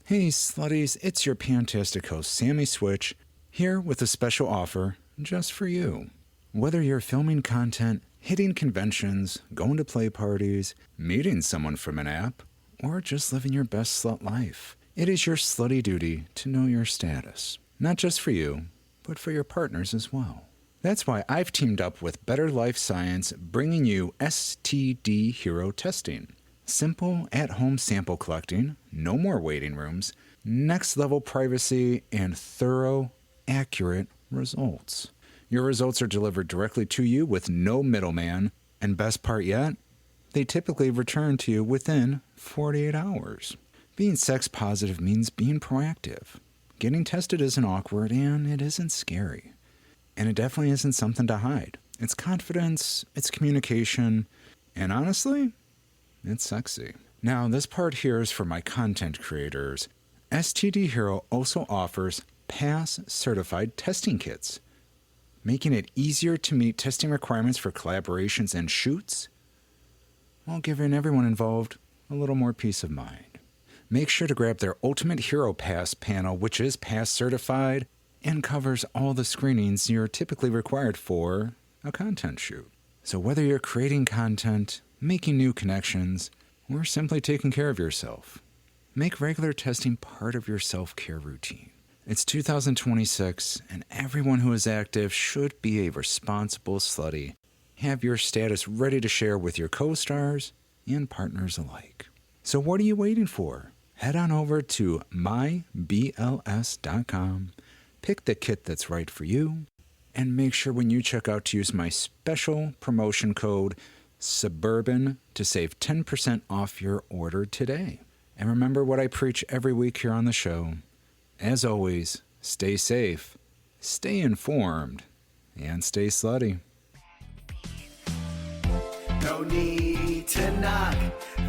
Hey slutties, it's your fantastic host Sammie Switch, here with a special offer just for you. Whether you're filming content, hitting conventions, going to play parties, meeting someone from an app, or just living your best slut life, it is your slutty duty to know your status. Not just for you, but for your partners as well. That's why I've teamed up with Better Life Science, bringing you STD Hero testing. Simple at-home sample collecting, no more waiting rooms, next-level privacy, and thorough, accurate results. Your results are delivered directly to you with no middleman, and best part yet, they typically return to you within 48 hours. Being sex positive means being proactive. Getting tested isn't awkward, and it isn't scary. And it definitely isn't something to hide. It's confidence, it's communication, and honestly, it's sexy. Now, this part here is for my content creators. STD Hero also offers PASS-certified testing kits, making it easier to meet testing requirements for collaborations and shoots, while giving everyone involved a little more peace of mind. Make sure to grab their Ultimate Hero Pass panel, which is PASS-certified and covers all the screenings you're typically required for a content shoot. So whether you're creating content, making new connections, or simply taking care of yourself, make regular testing part of your self-care routine. It's 2026, and everyone who is active should be a responsible slutty. Have your status ready to share with your co-stars and partners alike. So what are you waiting for? Head on over to mybls.com, pick the kit that's right for you, and make sure when you check out to use my special promotion code Suburban to save 10% off your order today. And remember what I preach every week here on the show. As always, stay safe, stay informed, and stay slutty. No need to knock,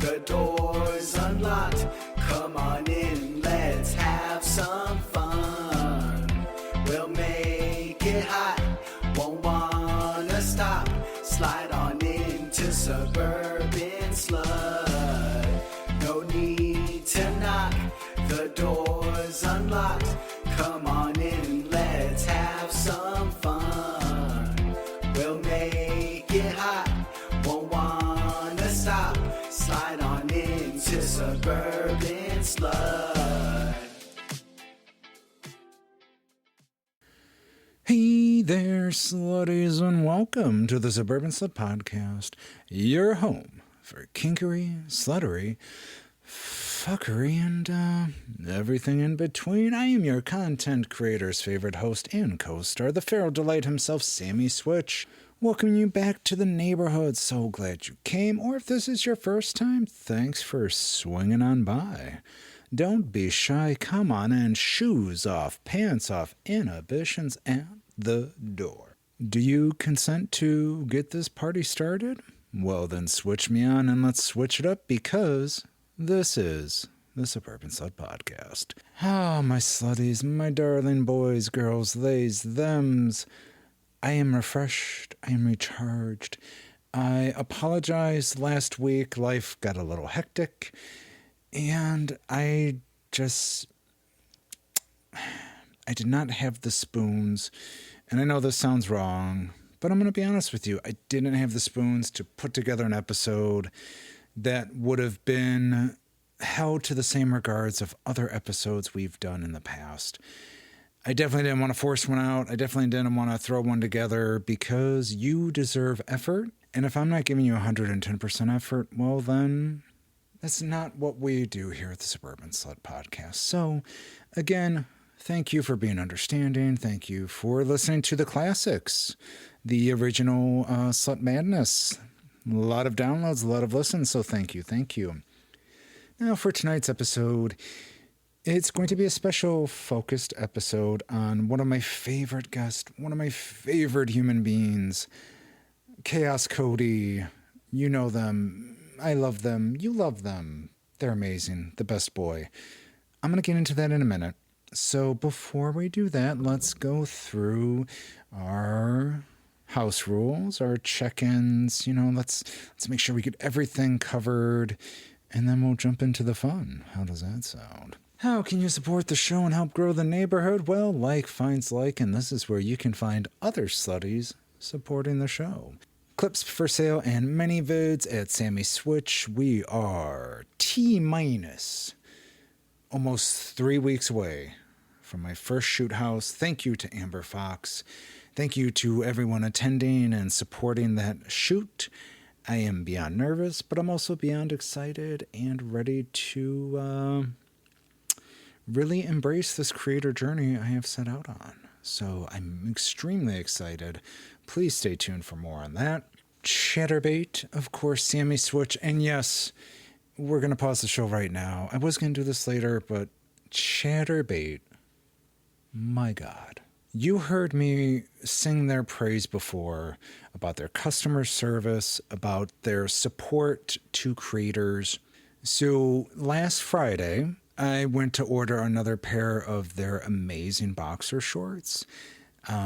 the door's unlocked. Come on in, let's have some fun. We'll make it hot, won't wanna stop. Slide on into Suburban Slut. No need to knock, the door's unlocked. Come on in, let's have some fun. We'll make it hot, won't wanna stop. Slide on into Suburban Slut. Hey there, slutties, and welcome to the Suburban Slut Podcast, your home for kinkery, sluttery, fuckery, and everything in between. I am your content creator's favorite host and co-star, the feral delight himself, Sammie Switch. Welcoming you back to the neighborhood. So glad you came, or if this is your first time, thanks for swinging on by. Don't be shy, come on in, shoes off, pants off, inhibitions at the door. Do you consent to get this party started? Well then switch me on and let's switch it up, because this is the Suburban Slut Podcast. Ah, my slutties, my darling boys, girls, theys, thems. I am refreshed, I am recharged. I apologize, last week life got a little hectic, and I did not have the spoons, and I know this sounds wrong, but I'm going to be honest with you. I didn't have the spoons to put together an episode that would have been held to the same regards of other episodes we've done in the past. I definitely didn't want to force one out. I definitely didn't want to throw one together, because you deserve effort, and if I'm not giving you 110% effort, well then, that's not what we do here at the Suburban Slut Podcast. So, again, thank you for being understanding. Thank you for listening to the classics, the original Slut Madness. A lot of downloads, a lot of listens, so thank you, thank you. Now, for tonight's episode, it's going to be a special focused episode on one of my favorite guests, one of my favorite human beings, Khaos Kody. You know them. I love them. You love them. They're amazing. The best boy. I'm going to get into that in a minute. So before we do that, let's go through our house rules, our check-ins. Let's make sure we get everything covered, and then we'll jump into the fun. How does that sound? How can you support the show and help grow the neighborhood? Well, like finds like, and this is where you can find other slutties supporting the show. Clips for sale and many vids at Sammie Switch. We are T-minus almost 3 weeks away from my first shoot house. Thank you to Amber Fox. Thank you to everyone attending and supporting that shoot. I am beyond nervous, but I'm also beyond excited and ready to really embrace this creator journey I have set out on. So I'm extremely excited. Please stay tuned for more on that. Chaturbate, of course, Sammie Switch, and yes, we're going to pause the show right now. I was going to do this later, but Chaturbate, my God. You heard me sing their praise before about their customer service, about their support to creators. So last Friday, I went to order another pair of their amazing boxer shorts.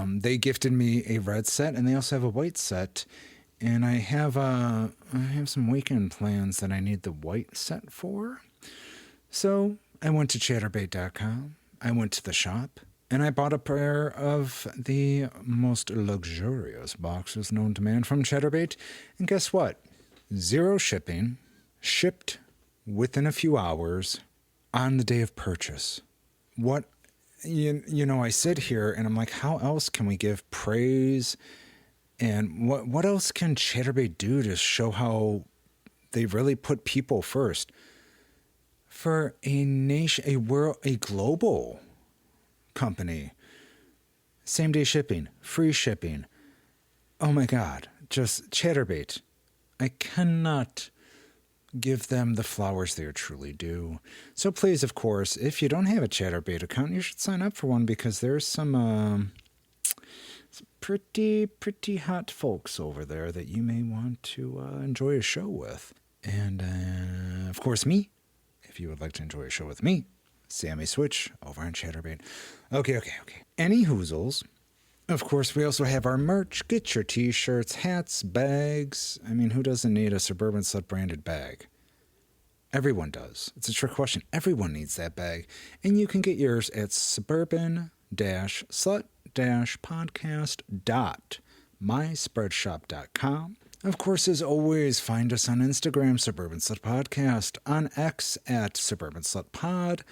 They gifted me a red set, and they also have a white set. And I have some weekend plans that I need the white set for. So I went to Chaturbate.com. I went to the shop, and I bought a pair of the most luxurious boxers known to man from Chaturbate. And guess what? 0 shipping, shipped within a few hours, on the day of purchase. What, you know, I sit here and I'm like, how else can we give praise? And what else can Chaturbate do to show how they really put people first? For a nation, a global company, same day shipping, free shipping. Oh my God, just Chaturbate. I cannot give them the flowers they are truly due. So please, of course, if you don't have a Chaturbate account, you should sign up for one, because there's some pretty hot folks over there that you may want to enjoy a show with. And of course, me, if you would like to enjoy a show with me, Sammie Switch over on Chaturbate. Okay. Any hoozles. Of course, we also have our merch. Get your t-shirts, hats, bags. I mean, who doesn't need a Suburban Slut branded bag? Everyone does. It's a trick question. Everyone needs that bag. And you can get yours at suburban-slut-podcast.myspreadshop.com. Of course, as always, find us on Instagram, Suburban Slut Podcast, on X at Suburban Slut Pod,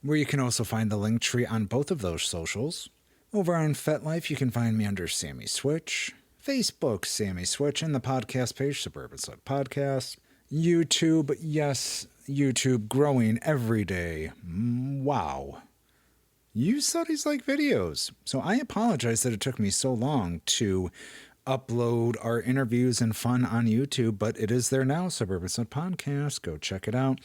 where you can also find the link tree on both of those socials. Over on FetLife, you can find me under Sammie Switch, Facebook, Sammie Switch, and the podcast page, Suburban Slut Podcast. YouTube, yes, YouTube growing every day. Wow. You slutties like videos. So I apologize that it took me so long to upload our interviews and fun on YouTube, but it is there now, Suburban Slut Podcast. Go check it out.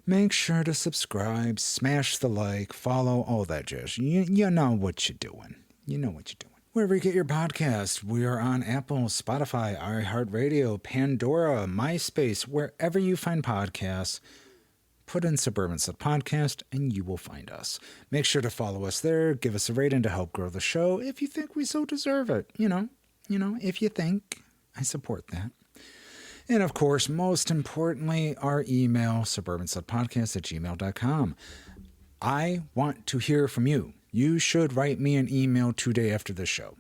Make sure to subscribe, smash the like, follow, all that jazz. You know what you're doing. You know what you're doing. Wherever you get your podcast, we are on Apple, Spotify, iHeartRadio, Pandora, MySpace, wherever you find podcasts. Put in Suburban Slut Podcast and you will find us. Make sure to follow us there. Give us a rating to help grow the show if you think we so deserve it. You know, if you think, I support that. And of course, most importantly, our email, suburbanslutpodcast@gmail.com. I want to hear from you. You should write me an email today after the show.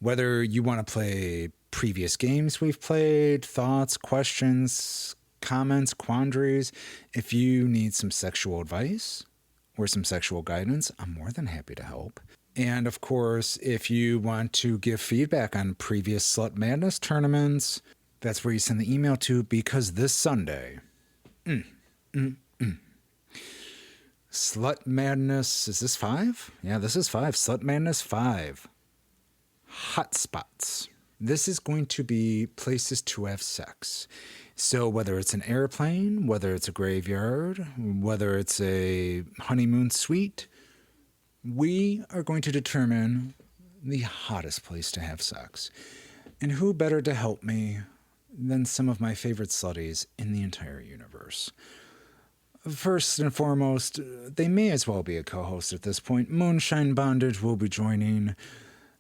Whether you want to play previous games we've played, thoughts, questions, comments, quandaries. If you need some sexual advice or some sexual guidance, I'm more than happy to help. And of course, if you want to give feedback on previous Slut Madness tournaments, that's where you send the email to, because this Sunday, Slut Madness, is this 5? Yeah, this is 5. Slut Madness 5. Hotspots. This is going to be places to have sex. So whether it's an airplane, whether it's a graveyard, whether it's a honeymoon suite, we are going to determine the hottest place to have sex. And who better to help me than some of my favorite slutties in the entire universe? First and foremost, they may as well be a co-host at this point. Moonshine Bondage will be joining.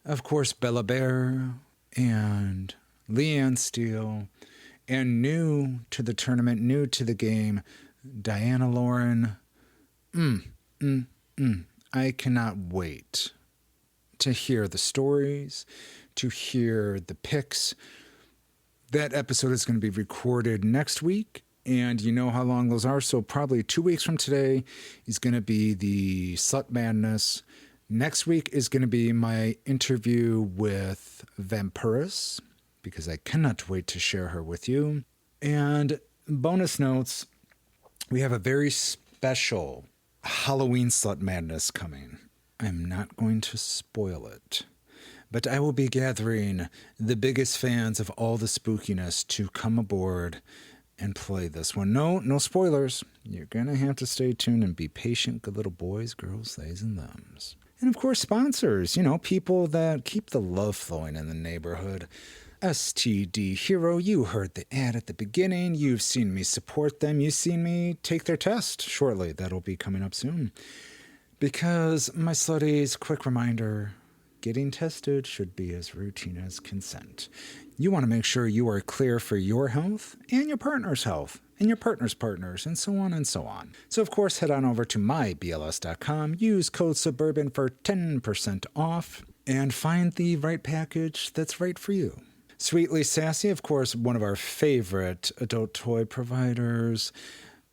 Of course, Bella Bear and Leanne Steele. And new to the tournament, new to the game, Diana Lauren. I cannot wait to hear the stories, to hear the pics. That episode is going to be recorded next week, and you know how long those are, so probably 2 weeks from today is going to be the Slut Madness. Next week is going to be my interview with Vampirus, because I cannot wait to share her with you. And bonus notes, we have a very special Halloween Slut Madness coming. I'm not going to spoil it, but I will be gathering the biggest fans of all the spookiness to come aboard and play this one. No spoilers. You're going to have to stay tuned and be patient, good little boys, girls, theys, and thems. And of course, sponsors, people that keep the love flowing in the neighborhood. STD Hero, you heard the ad at the beginning. You've seen me support them. You've seen me take their test shortly. That'll be coming up soon. Because, my slutties, quick reminder, getting tested should be as routine as consent. You want to make sure you are clear for your health and your partner's health and your partner's partners and so on and so on. So, of course, head on over to mybls.com, use code Suburban for 10% off, and find the right package that's right for you. Sweetly Sassy, of course, one of our favorite adult toy providers.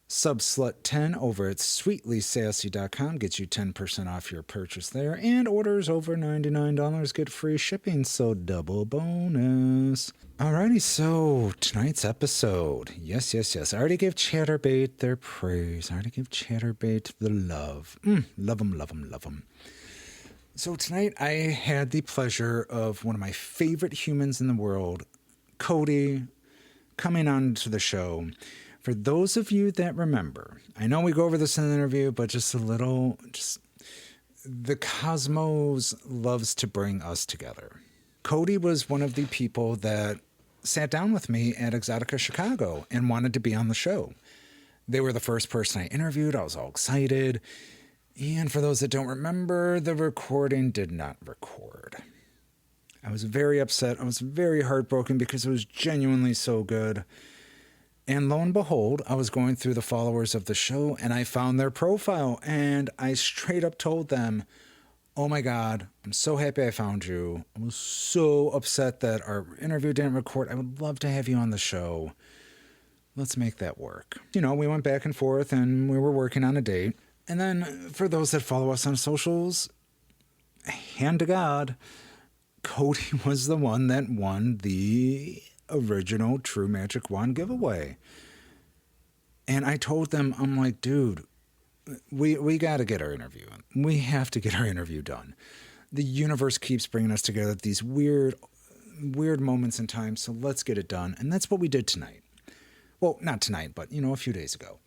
Subslut10 over at sweetlysassy.com gets you 10% off your purchase there, and orders over $99 get free shipping, so double bonus. Alrighty, so tonight's episode. Yes. I already gave Chaturbate their praise. I already gave Chaturbate the love. Love them. So tonight I had the pleasure of one of my favorite humans in the world, Kody, coming on to the show. For those of you that remember, I know we go over this in the interview, but just the cosmos loves to bring us together. Kody was one of the people that sat down with me at Exotica Chicago and wanted to be on the show. They were the first person I interviewed. I was all excited. And for those that don't remember, the recording did not record. I was very upset. I was very heartbroken because it was genuinely so good. And lo and behold, I was going through the followers of the show and I found their profile and I straight up told them, oh my God, I'm so happy I found you. I was so upset that our interview didn't record. I would love to have you on the show. Let's make that work. We went back and forth and we were working on a date. And then for those that follow us on socials, hand to God, Kody was the one that won the original True Magic Wand giveaway. And I told them, I'm like, dude, we got to get our interview. We have to get our interview done. The universe keeps bringing us together at these weird moments in time, so let's get it done. And that's what we did tonight. Well, not tonight, but, a few days ago.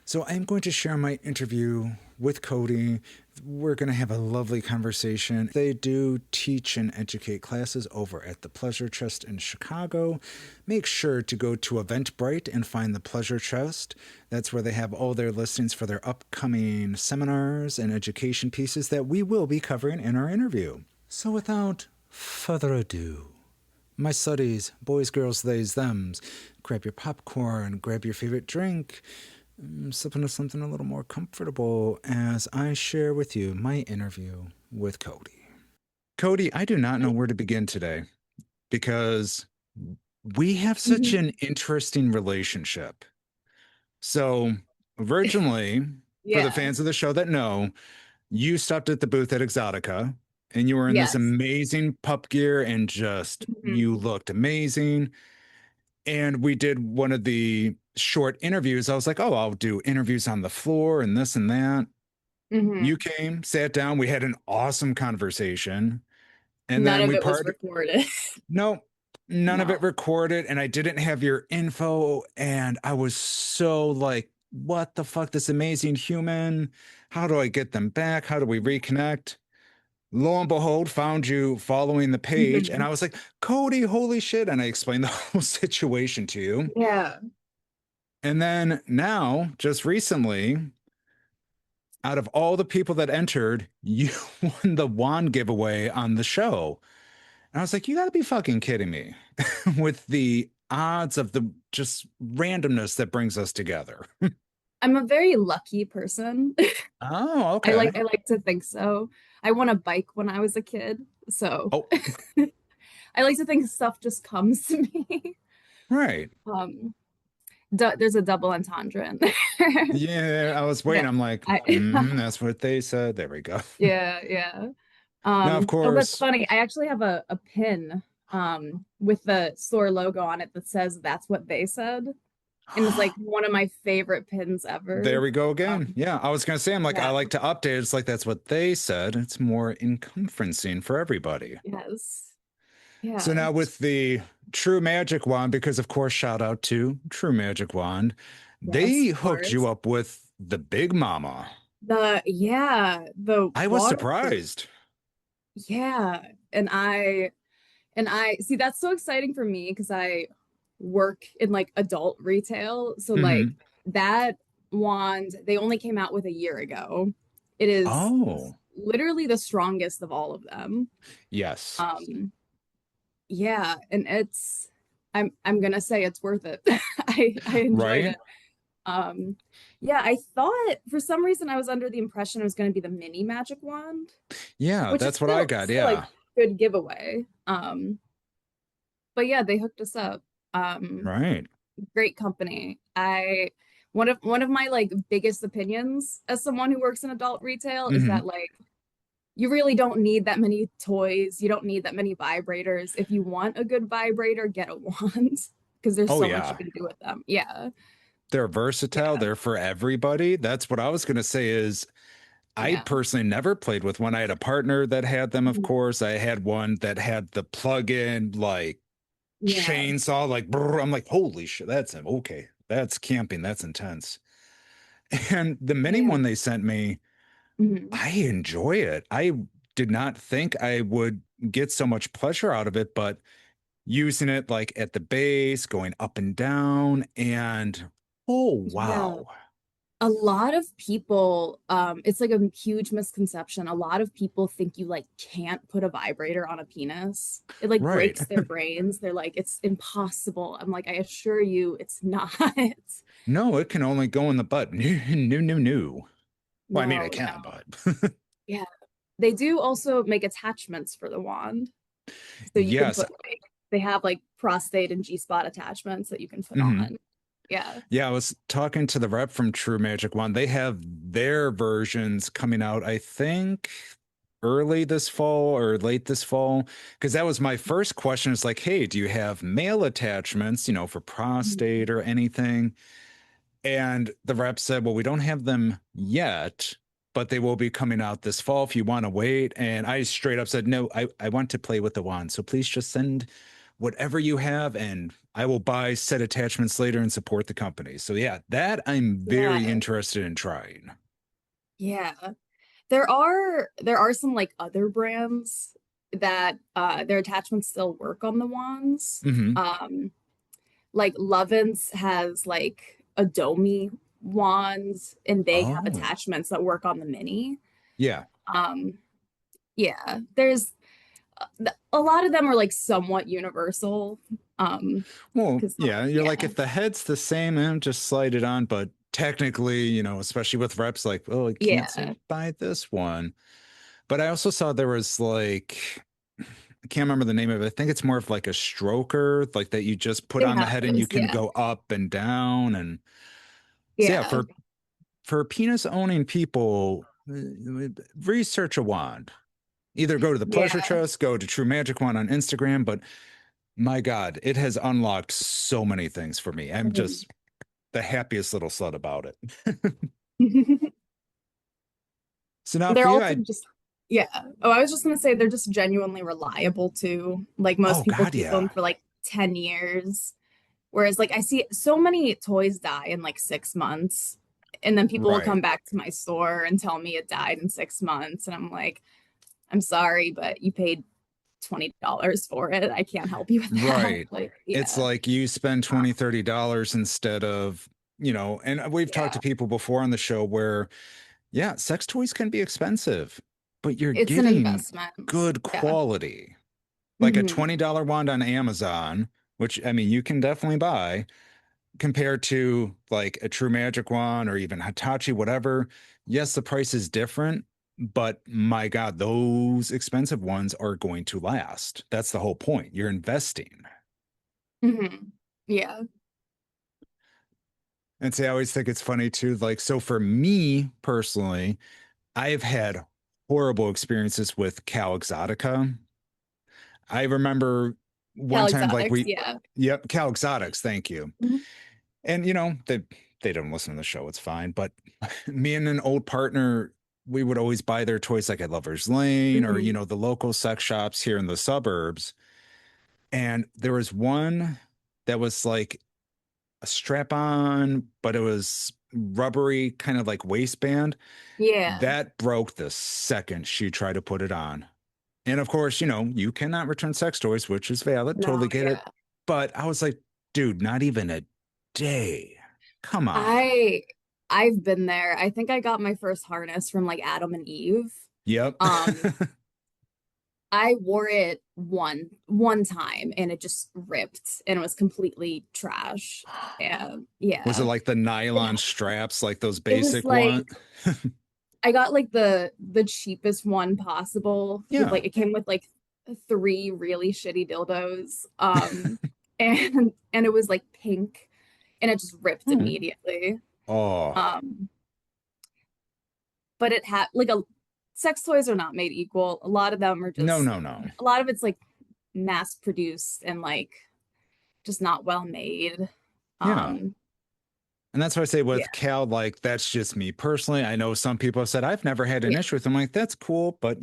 So I'm going to share my interview with Kody. We're going to have a lovely conversation. They do teach and educate classes over at the Pleasurechestch in Chicago. Make sure to go to Eventbrite and find the Pleasurechestch. That's where they have all their listings for their upcoming seminars and education pieces that we will be covering in our interview. So without further ado, my slutties, boys, girls, theys, thems, grab your popcorn, grab your favorite drink, sip into something a little more comfortable as I share with you my interview with Kody. Kody, I do not know where to begin today because we have such an interesting relationship. So originally, for the fans of the show that know, you stopped at the booth at Exotica and you were in this amazing pup gear and just you looked amazing. And we did one of the short interviews. I was like, I'll do interviews on the floor and this and that. You came, sat down. We had an awesome conversation. And none then of it was recorded. No, none of it recorded. And I didn't have your info. And I was so like, what the fuck, this amazing human? How do I get them back? How do we reconnect? Lo and behold, found you following the page. And I was like, Kody, holy shit. And I explained the whole situation to you. Yeah. And then now, just recently, out of all the people that entered, you won the wand giveaway on the show. And I was like, you got to be fucking kidding me with the odds of the just randomness that brings us together. I'm a very lucky person. Oh, I okay. like to think so. I won a bike when I was a kid, so Oh, I like to think stuff just comes to me. right. Um, there's a double entendre in there. Yeah, I was waiting. Yeah. I'm like, I that's what they said. There we go. yeah, yeah. Now, of Oh, that's course, funny. I actually have a pin with the store logo on it that says that's what they said. And it's like one of my favorite pins there ever. we go again. Um, Yeah, I was gonna say, I'm like, I yeah, like to update. It's like that's what they said. It's more encompassing for everybody. yes. So Yeah. now with the True Magic Wand, because of course, shout out to True Magic Wand, Yes, they of hooked you course. up with the Big Mama. The I was waterproof. surprised. Yeah. And I see that's so exciting for me because I work in like adult retail. So like Hmm. that wand, they only came out with a year ago. It is Oh, literally the strongest of all of them. yes. Um, yeah, and I'm gonna say it's worth it. I enjoyed Right? it. Um, yeah, I thought for some reason I was under the impression it was gonna be the mini magic wand, Yeah, which is that's what I got. still like Yeah. good giveaway. But yeah, they hooked us up. Right. Great company. I one of my like biggest opinions as someone who works in adult retail is Hmm. that like you really don't need that many toys. You don't need that many vibrators. If you want a good vibrator, get a wand because there's Oh, so much you yeah. can do with them. Yeah. They're versatile. Yeah. They're for everybody. That's what I was going to say is I Yeah. personally never played with one. I had a partner that had them, of course. I had one that had the plug-in like Yeah. chainsaw, like brr, I'm like, holy shit, that's okay. That's camping. That's intense. And the mini Yeah. one they sent me, Mhm. I enjoy it. I did not think I would get so much pleasure out of it, but using it like at the base, going up and down, and oh Yeah. wow. A lot of people, it's like a huge misconception. A lot of people think you like can't put a vibrator on a penis. It like Right. breaks their brains. They're like, it's impossible. I'm like, I assure you, it's not. No, it can only go in the butt. No, no, no. Well, I mean, No, it no. can, but Yeah. They do also make attachments for the wand. So you can yes. put like they have like prostate and G-spot attachments that you can put Mhm. on. Yeah. Yeah, I was talking to the rep from True Magic Wand. They have their versions coming out, I think, early this fall or late this fall. Because that was my first question. It's like, hey, do you have male attachments, for Mhm. prostate or anything? And the rep said, well, we don't have them yet, but they will be coming out this fall if you want to wait. And I straight up said, no, I want to play with the wand. So please just send whatever you have and I will buy set attachments later and support the company. So yeah, that I'm very Yeah. interested in trying. Yeah. There are some like other brands that their attachments still work on the wands. Hmm. Like Lovin's has like Adomi wands and they have Oh, attachments that work on the mini. yeah. Um yeah, there's a lot of them are like somewhat universal. Um Well, because yeah, you're like, yeah. if the head's the same, just slide it on. But technically, especially with reps, like, oh, I can't say Yeah. buy this one. But I also saw there was like, I can't remember the name of it. I think it's more of like a stroker, like that you just put They on the have head and you those, can yeah. go up and down. And so yeah, Yeah. for penis owning people, research a wand. Either go to the Pleasure Yeah. Chest, go to True Magic Wand on Instagram, but my God, it has unlocked so many things for me. I'm Mhm. just the happiest little slut about it. So now for They're you, also just, yeah. Oh, I was just gonna say they're just genuinely reliable too. Like most oh people God, keep them yeah. for like 10 years. Whereas like I see so many toys die in like 6 months. And then people will Right. come back to my store and tell me it died in 6 months. And I'm like, I'm sorry, but you paid $20 for it. I can't help you with that. Right. Like, It's yeah. like you spend 20, $30 instead of, and we've talked to Yeah. people before on the show where, yeah, sex toys can be expensive, but you're It's an getting investment. good Yeah. quality. Like a Hmm. $20 wand on Amazon, which I mean, you can definitely buy, compared to like a True Magic one or even Hitachi, whatever. Yes, the price is different, but my God, those expensive ones are going to last. That's the whole point. You're investing. Hmm. Yeah. And see, I always think it's funny too. Like, so for me personally, I've had horrible experiences with Cal Exotica. I remember one Cal time, like Exotics. Yeah. yep, Cal Exotics, thank you. Mhm. And they don't listen to the show, it's fine. But me and an old partner, we would always buy their toys like at Lover's Lane or, Mhm. the local sex shops here in the suburbs. And there was one that was like a strap on, but it was rubbery, kind of like waistband. Yeah. That broke the second she tried to put it on. And of course, you cannot return sex toys, which is valid. No, Totally get yeah. it. But I was like, dude, not even a day. Come on. I I've been there. I think I got my first harness from like Adam and Eve. Yep. Um, I wore it one time and it just ripped and it was completely trash. And Was it yeah. like the It, nylon straps, like those it was basic like one? I got like the cheapest one possible with Yeah. like it came with like three really shitty dildos. And it was like pink and it just ripped Hmm. immediately. Oh, Um, but it had like a sex toys are not made equal. A lot of them are no, just no, no. a lot of it's like mass produced and like just not well made. Yeah. Um, And that's why I say yeah, with Cal, like, that's just me personally. I know some people have said, I've never had an yeah, issue with them. Like, that's cool. But,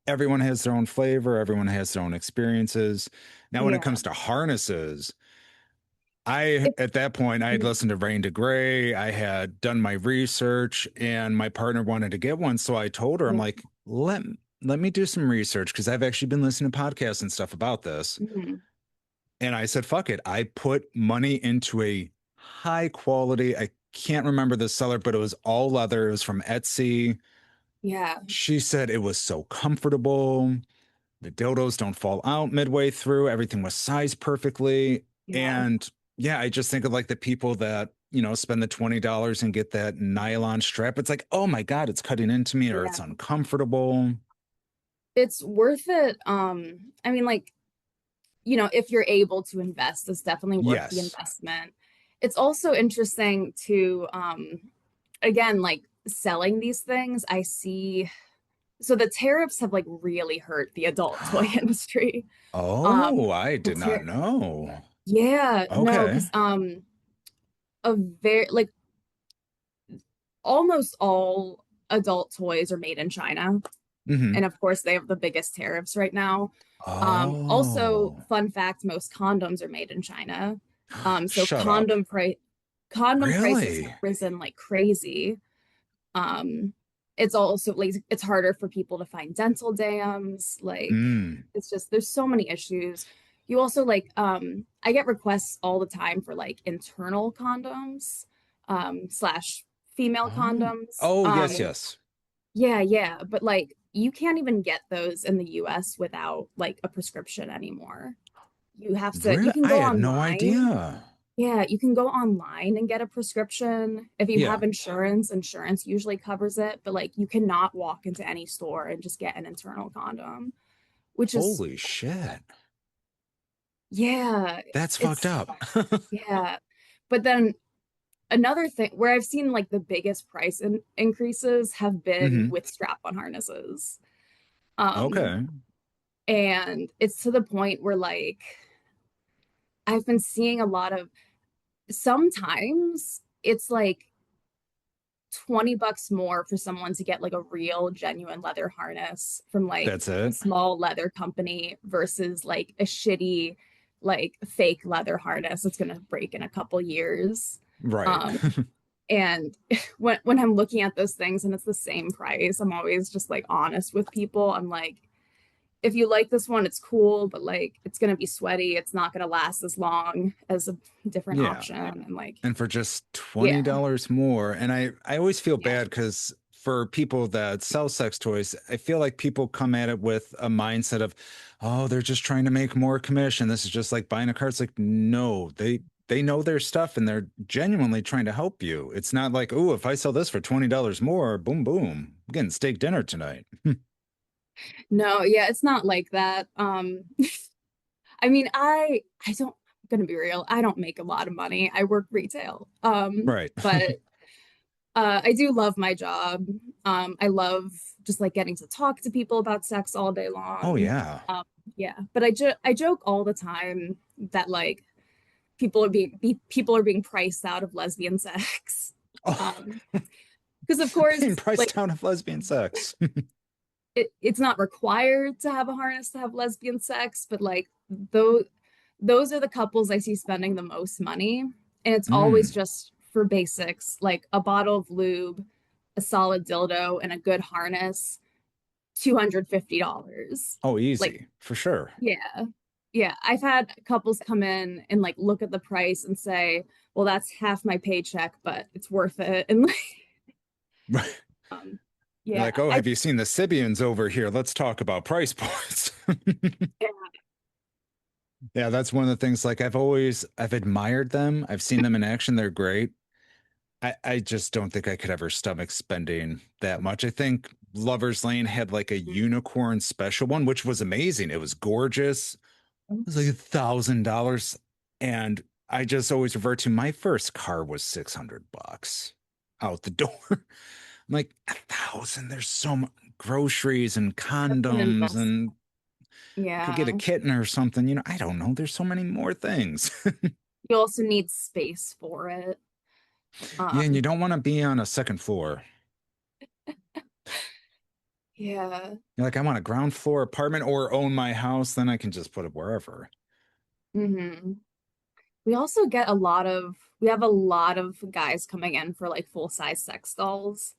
everyone has their own flavor, everyone has their own experiences. Now, when it yeah. comes to harnesses, It, at that point, I had listened to Rain to Gray. I had done my research, and my partner wanted to get one. So I told her, I'm yeah. like, let me do some research because I've actually been listening to podcasts and stuff about this. Mhm. And I said, fuck it. I put money into a high quality, I can't remember the seller, but it was all leather. It was from Etsy. Yeah, She said it was so comfortable. The dildos don't fall out midway through. Everything was sized perfectly. yeah, And yeah, I just think of like the people that, spend the $20 and get that nylon strap. It's like, oh my God, it's cutting into me or it's yeah. uncomfortable. It's worth it. I mean, like, if you're able to invest, it's definitely worth the Yes. investment. It's also interesting to, again, like selling these things. I see, so the tariffs have like really hurt the adult toy industry. Oh, Um, I the did not tar know. Yeah, no, Okay. because a very like almost all adult toys are made in China. Hmm. And of course, they have the biggest tariffs right now. Also, Oh, fun fact, most condoms are made in China. So shut up. condom prices have Really? risen like crazy. Um, it's also like it's harder for people to find dental dams. Like Mm. it's just there's so many issues. You also like I get requests all the time for like internal condoms, slash female Oh. condoms. Oh, yes, yes. Yeah, yeah, but like you can't even get those in the US without like a prescription anymore. You Really? can I go had no online. idea. Yeah, you can go online and get a prescription. If you Yeah. have insurance, insurance usually covers it, but like you cannot walk into any store and just get an internal condom, which is, Holy shit. yeah, That's fucked it's, up. yeah. But then another thing where I've seen like the biggest increases have been Hmm. with strap-on harnesses. Um, Okay. and it's to the point where like I've been seeing a lot of sometimes it's like $20 more for someone to get like a real genuine leather harness from like That's a it. small leather company versus like a shitty like fake leather harness that's going to break in a couple years. Right. um and when I'm looking at those things and it's the same price, I'm always just like honest with people. I'm like, if you like this one, it's cool, but like it's gonna be sweaty. It's not gonna last as long as a different Yeah. option. And like, And for just yeah, $20 more. And I always feel yeah, bad because for people that sell sex toys, I feel like people come at it with a mindset of, oh, they're just trying to make more commission. This is just like buying a car. It's like, no, they they know their stuff and they're genuinely trying to help you. It's not like, oh, if I sell this for $20 more, boom, boom, I'm getting steak dinner tonight. No, yeah, it's not like that. I mean, I don't, I'm gonna be real, I don't make a lot of money. I work retail. Right. But I do love my job. I love just like getting to talk to people about sex all day Oh, long. yeah. Yeah, but I joke all the time that like people are being priced out of lesbian sex. Oh, Because of being course, priced like down of lesbian sex. it's not required to have a harness to have lesbian sex, but like those are the couples I see spending the most money, and it's always Mm. just for basics like a bottle of lube, a solid dildo, and a good harness. $250. Oh, Like, easy, for sure. yeah. Yeah, I've had couples come in and like look at the price and say, "Well, that's half my paycheck, but it's worth it." And like, Right. um, You're yeah, like, oh, have you seen the Sibians over here? Let's talk about price points. yeah, Yeah, that's one of the things. Like I've admired them. I've seen them in action. They're great. I just don't think I could ever stomach spending that much. I think Lover's Lane had like a unicorn special one, which was amazing. It was gorgeous. It was like $1,000. And I just always revert to my first car was $600 out the door. I'm like, 1,000. There's so much groceries and that's an condoms investment. and could get a Yeah, kitten or something. I don't know. There's so many more things. you also need space for it. Yeah, and you Um, don't want to be on a second floor. yeah. You're like, I want a ground floor apartment or own my house, then I can just put it wherever. hmm We also get a lot of we have a lot of guys coming in for like full size sex dolls.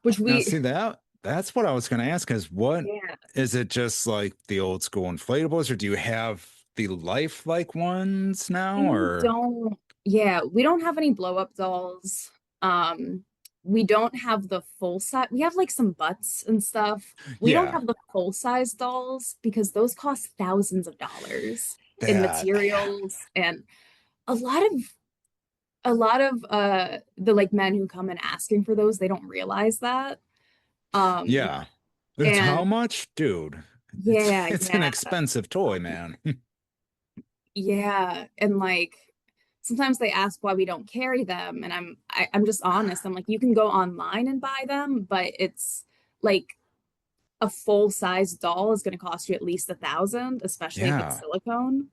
Which Now, we see that's what I was going to ask is what yeah, is it just like the old school inflatables, or do you have the lifelike ones now, we or don't yeah, we don't have any blow up dolls. Um, we don't have the full size. We have like some butts and stuff. We don't yeah, have the full size dolls because those cost thousands of dollars in that, materials, and a lot of the like men who come in asking for those, they don't realize that. Um, yeah. It's how and much, dude? yeah, It's an yeah, expensive toy, man. yeah, and like sometimes they ask why we don't carry them, and I'm just honest. I'm like, you can go online and buy them, but it's like a full size doll is going to cost you at least 1,000, especially if it's Yeah. silicone.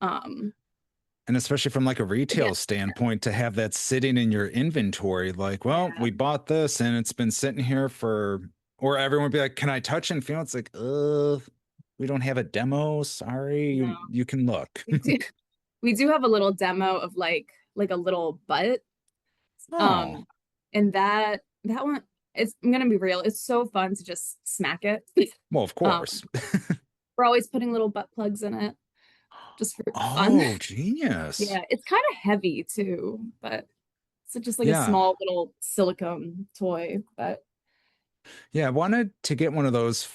Um, And especially from like a yeah, retail standpoint, to have that sitting in your inventory, like, well, yeah, we bought this and it's been sitting here or everyone would be like, can I touch and feel? It's like, we don't have a demo. Sorry, no, you can look. we do we do have a little demo of like a little butt. Oh, Um, and that one, I'm gonna be real, it's so fun to just smack it. well, of Um, course. we're always putting little butt plugs in it just for fun. Oh, genius. Yeah, it's kind of heavy too, but it's just like a Yeah. small little silicone toy. But Yeah, I wanted to get one of those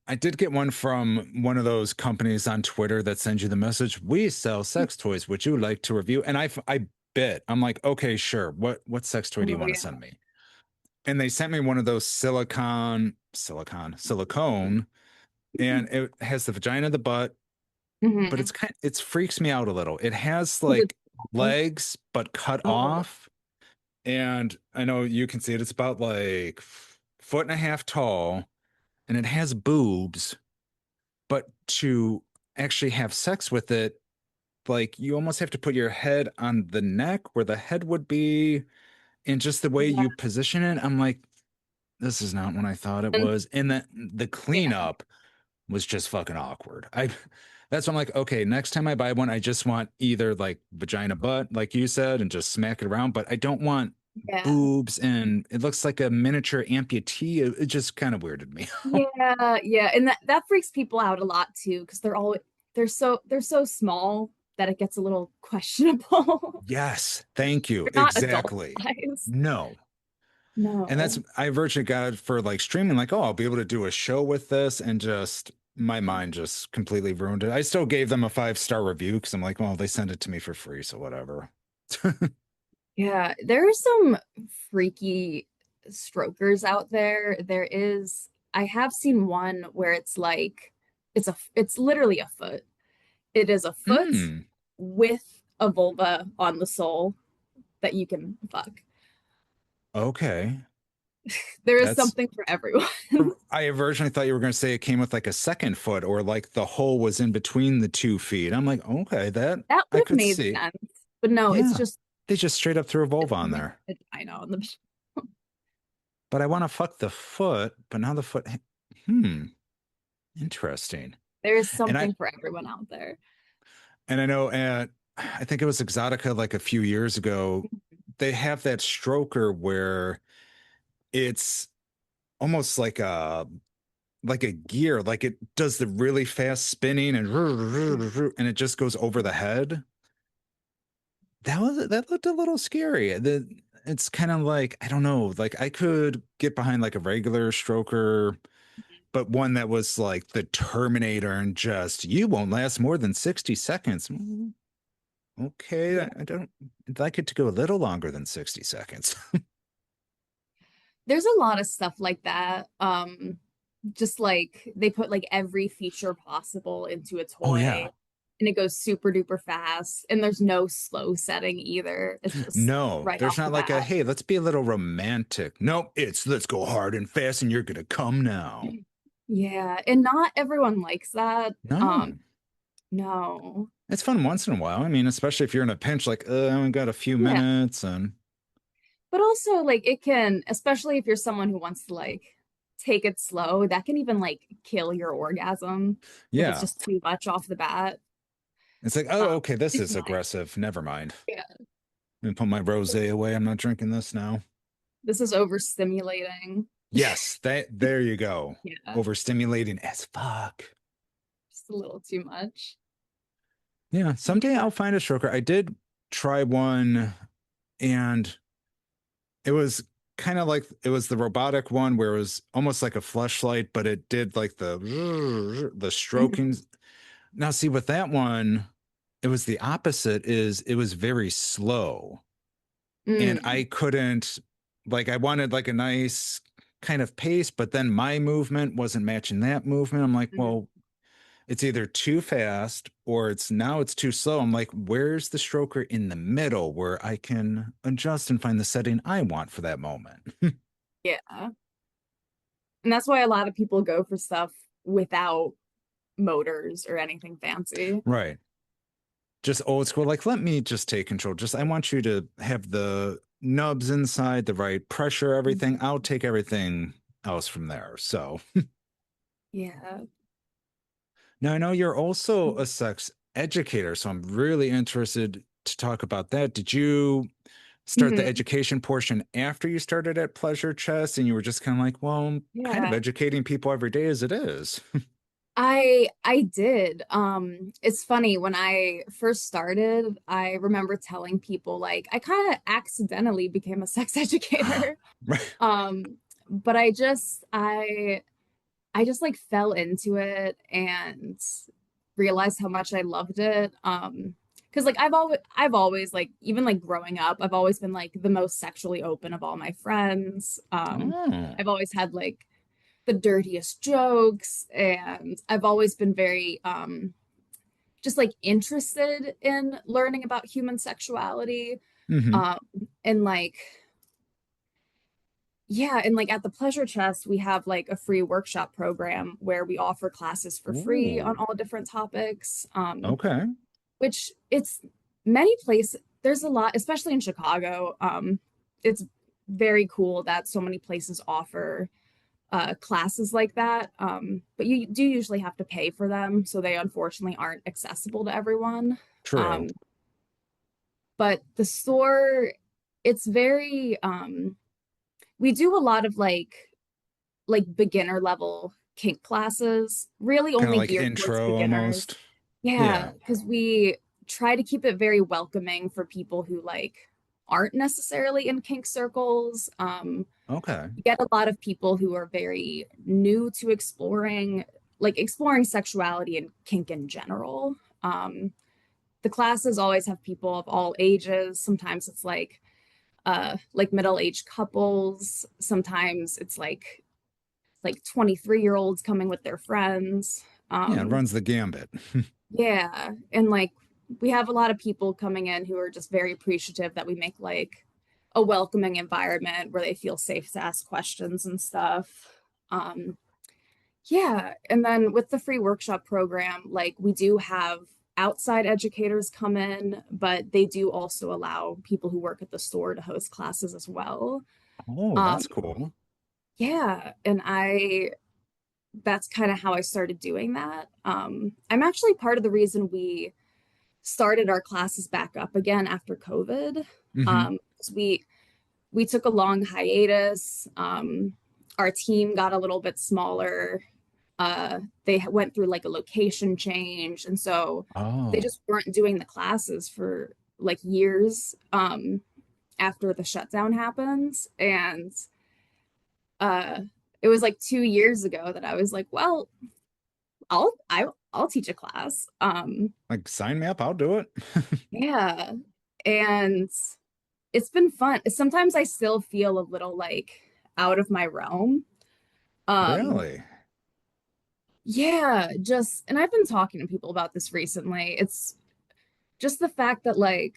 I did get one from one of those companies on Twitter that sends you the message, we sell sex toys. Would you like to review? And I bit. I'm like, okay, sure. What sex toy do you oh want to yeah. send me? And they sent me one of those silicone, and it has the vagina, the butt, but Hmm. it freaks me out a little. It has Is it like legs, but cut oh off. And I know you can see it. It's about like foot and a half tall, and it has boobs, but to actually have sex with it, like you almost have to put your head on the neck where the head would be, and just the way yeah. you position it, I'm like, this is not what I thought it And was. And the yeah. cleanup was just fucking awkward. That's why I'm like, okay, next time I buy one, I just want either like vagina butt, like you said, and just smack it around, but I don't want Yeah. boobs and it looks like a miniature amputee. It just kind of weirded me out. Yeah, yeah. And that freaks people out a lot too, because they're so small that it gets a little questionable. Yes, thank you. They're not adult Exactly. size. No. And No. I virtually got it for like streaming, like, oh, I'll be able to do a show with this and just my mind just completely ruined it. I still gave them a 5-star review because I'm like, well, they sent it to me for free, so whatever. Yeah, there are some freaky strokers out there. I have seen one where it's like it's literally a foot. It is a foot Mm, with a vulva on the sole that you can fuck. okay. There is That's something for everyone. I originally thought you were going to say it came with like a second foot or like the hole was in between the 2 feet. I'm like, okay, that That I would have could made see. sense. But no, it's Yeah. just They just straight up threw a vulva on there. I know. The But I want to fuck the foot, but now the foot, hmm, interesting. there is And I something for everyone out there. and I know at I think it was Exotica like a few years ago, they have that stroker where it's almost like a gear, like it does the really fast spinning and it just goes over the head. That looked a little scary. It's kind of like I don't know, like I could get behind like a regular stroker, but one that was like the Terminator and just you won't last more than 60 seconds. Okay, Yeah. I don't I'd like it to go a little longer than 60 seconds. There's a lot of stuff like that. Just like they put like every feature possible into a Oh toy yeah. and it goes super duper fast and there's no slow setting either. It's just No, right there's off the not like a bat. hey, let's be a little romantic. Nope, it's let's go hard and fast and you're gonna come now. Yeah, and not everyone likes that. No. No. It's fun once in a while. I mean, especially if you're in a pinch, like, I only got a few Yeah. minutes and But also like it can, especially if you're someone who wants to like take it slow, that can even like kill your orgasm if it's yeah. just too much off the bat. It's like, oh, okay, At this least is mine. aggressive. Never mind. Yeah. Let me put my rosé away. I'm not drinking this now. This is overstimulating. Yes, that there you go. Yeah, Overstimulating as fuck. just a little too much. Yeah, someday I'll find a stroker. I did try one and it was kind of like it was the robotic one where it was almost like a fleshlight, but it did like the Mhm. stroking. Now, see, with that one, it was the opposite, is it was very slow. And I Mm, couldn't like I wanted like a nice kind of pace, but then my movement wasn't matching that movement. I'm like, mhm. well, it's either too fast or it's too slow. I'm like, where's the stroker in the middle where I can adjust and find the setting I want for that moment? Yeah. And that's why a lot of people go for stuff without motors or anything fancy. Right. Just old school. Like, let me just take control. Just I want you to have the nubs inside, the right pressure, everything. Mhm. I'll take everything else from there. So Yeah. now I know you're also a sex educator, so I'm really interested to talk about that. Did you start the Mhm. education portion after you started at Pleasurechestch and you were just kind of like, well, I'm kind of Yeah. educating people every day as it is? I did. It's funny when I first started, I remember telling people like I kind of accidentally became a sex educator. Right. But I just like fell into it and realized how much I loved it. Because like I've always like even like growing up, I've always been like the most sexually open of all my friends. Oh, I've always had like the dirtiest jokes, and I've always been very just like interested in learning about human sexuality. hmm. Um, and like yeah, and like at the Pleasure Chest, we have like a free workshop program where we offer classes for free on Ooh, all different topics. okay. Which it's many places, there's a lot, especially in Chicago. It's very cool that so many places offer classes like that. But you do usually have to pay for them, so they unfortunately aren't accessible to everyone. True. Um, but the store, it's very we do a lot of like beginner level kink classes, really Kind of only like geared towards intro beginners. almost. Yeah, Yeah. because we try to keep it very welcoming for people who like aren't necessarily in kink circles. Okay. You get a lot of people who are very new to exploring. like exploring sexuality and kink in general. The classes always have people of all ages. Sometimes it's like middle-aged couples. Sometimes it's like 23-year-olds coming with their friends. Yeah, it runs the gambit. Yeah. And like we have a lot of people coming in who are just very appreciative that we make like a welcoming environment where they feel safe to ask questions and stuff. Yeah. And then with the free workshop program, like we do have outside educators come in, but they do also allow people who work at the store to host classes as well. Oh, Um, that's cool. yeah. And that's kind of how I started doing that. I'm actually part of the reason we started our classes back up again after COVID. Mm-hmm. 'Cause we took a long hiatus. Our team got a little bit smaller. They went through like a location change, and so they Oh, just weren't doing the classes for like years after the shutdown happened. And it was like 2 years ago that I was like, well, I'll teach a class. like sign me up, I'll do it. Yeah. And it's been fun. Sometimes I still feel a little like out of my realm. Um, Really? yeah, just and I've been talking to people about this recently. It's just the fact that like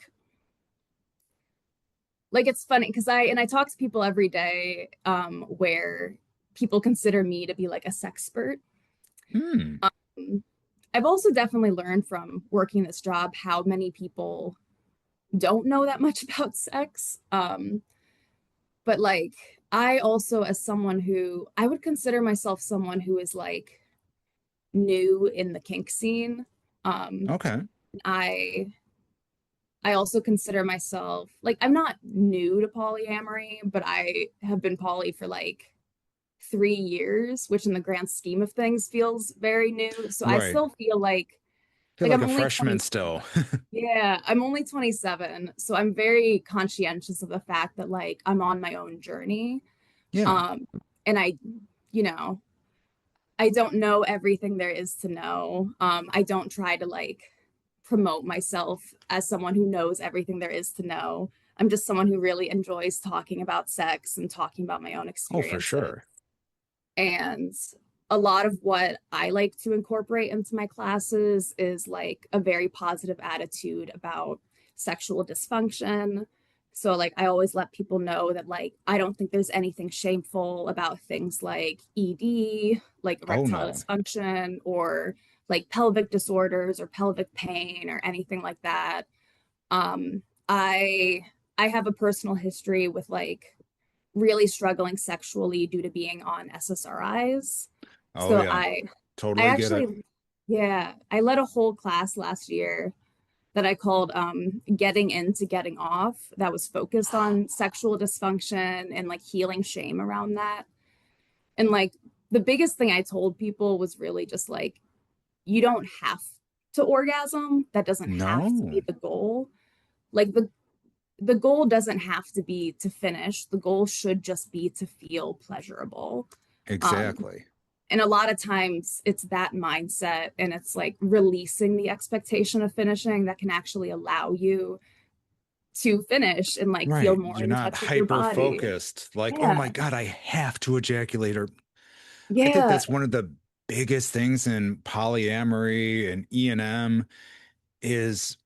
it's funny because I talk to people every day where people consider me to be like a sexpert. Hmm. Um, I've also definitely learned from working this job how many people don't know that much about sex. But like I also, as someone who I would consider myself someone who is like new in the kink scene. Okay. I I also consider myself like I'm not new to polyamory, but I have been poly for like 3 years, which in the grand scheme of things feels very new. So I Right. still feel Feel like like I'm a only freshman 20. still. Yeah, I'm only 27, so I'm very conscientious of the fact that like I'm on my own journey. Yeah. Um, and you know, I don't know everything there is to know. I don't try to like promote myself as someone who knows everything there is to know. I'm just someone who really enjoys talking about sex and talking about my own Oh, for experiences. sure. And a lot of what I like to incorporate into my classes is like a very positive attitude about sexual dysfunction. So like I always let people know that like I don't think there's anything shameful about things like ED, like Oh erectile no. dysfunction or like pelvic disorders or pelvic pain or anything like that. Um I have a personal history with like really struggling sexually due to being on SSRIs. Oh So yeah. I Totally get it. actually, yeah, I led a whole class last year that I called Getting Into Getting Off that was focused on sexual dysfunction and like healing shame around that. And like the biggest thing I told people was really just like you don't have to orgasm. That doesn't have to be No. the goal. Like the goal doesn't have to be to finish. The goal should just be to feel pleasurable. Um, Exactly. and a lot of times it's that mindset and it's like releasing the expectation of finishing that can actually allow you to finish and like feel Right. more You're in not touch with your hyper body. focused. Like, oh my Yeah. God, I have to ejaculate. Or I think Yeah. that's one of the biggest things in polyamory and E&M is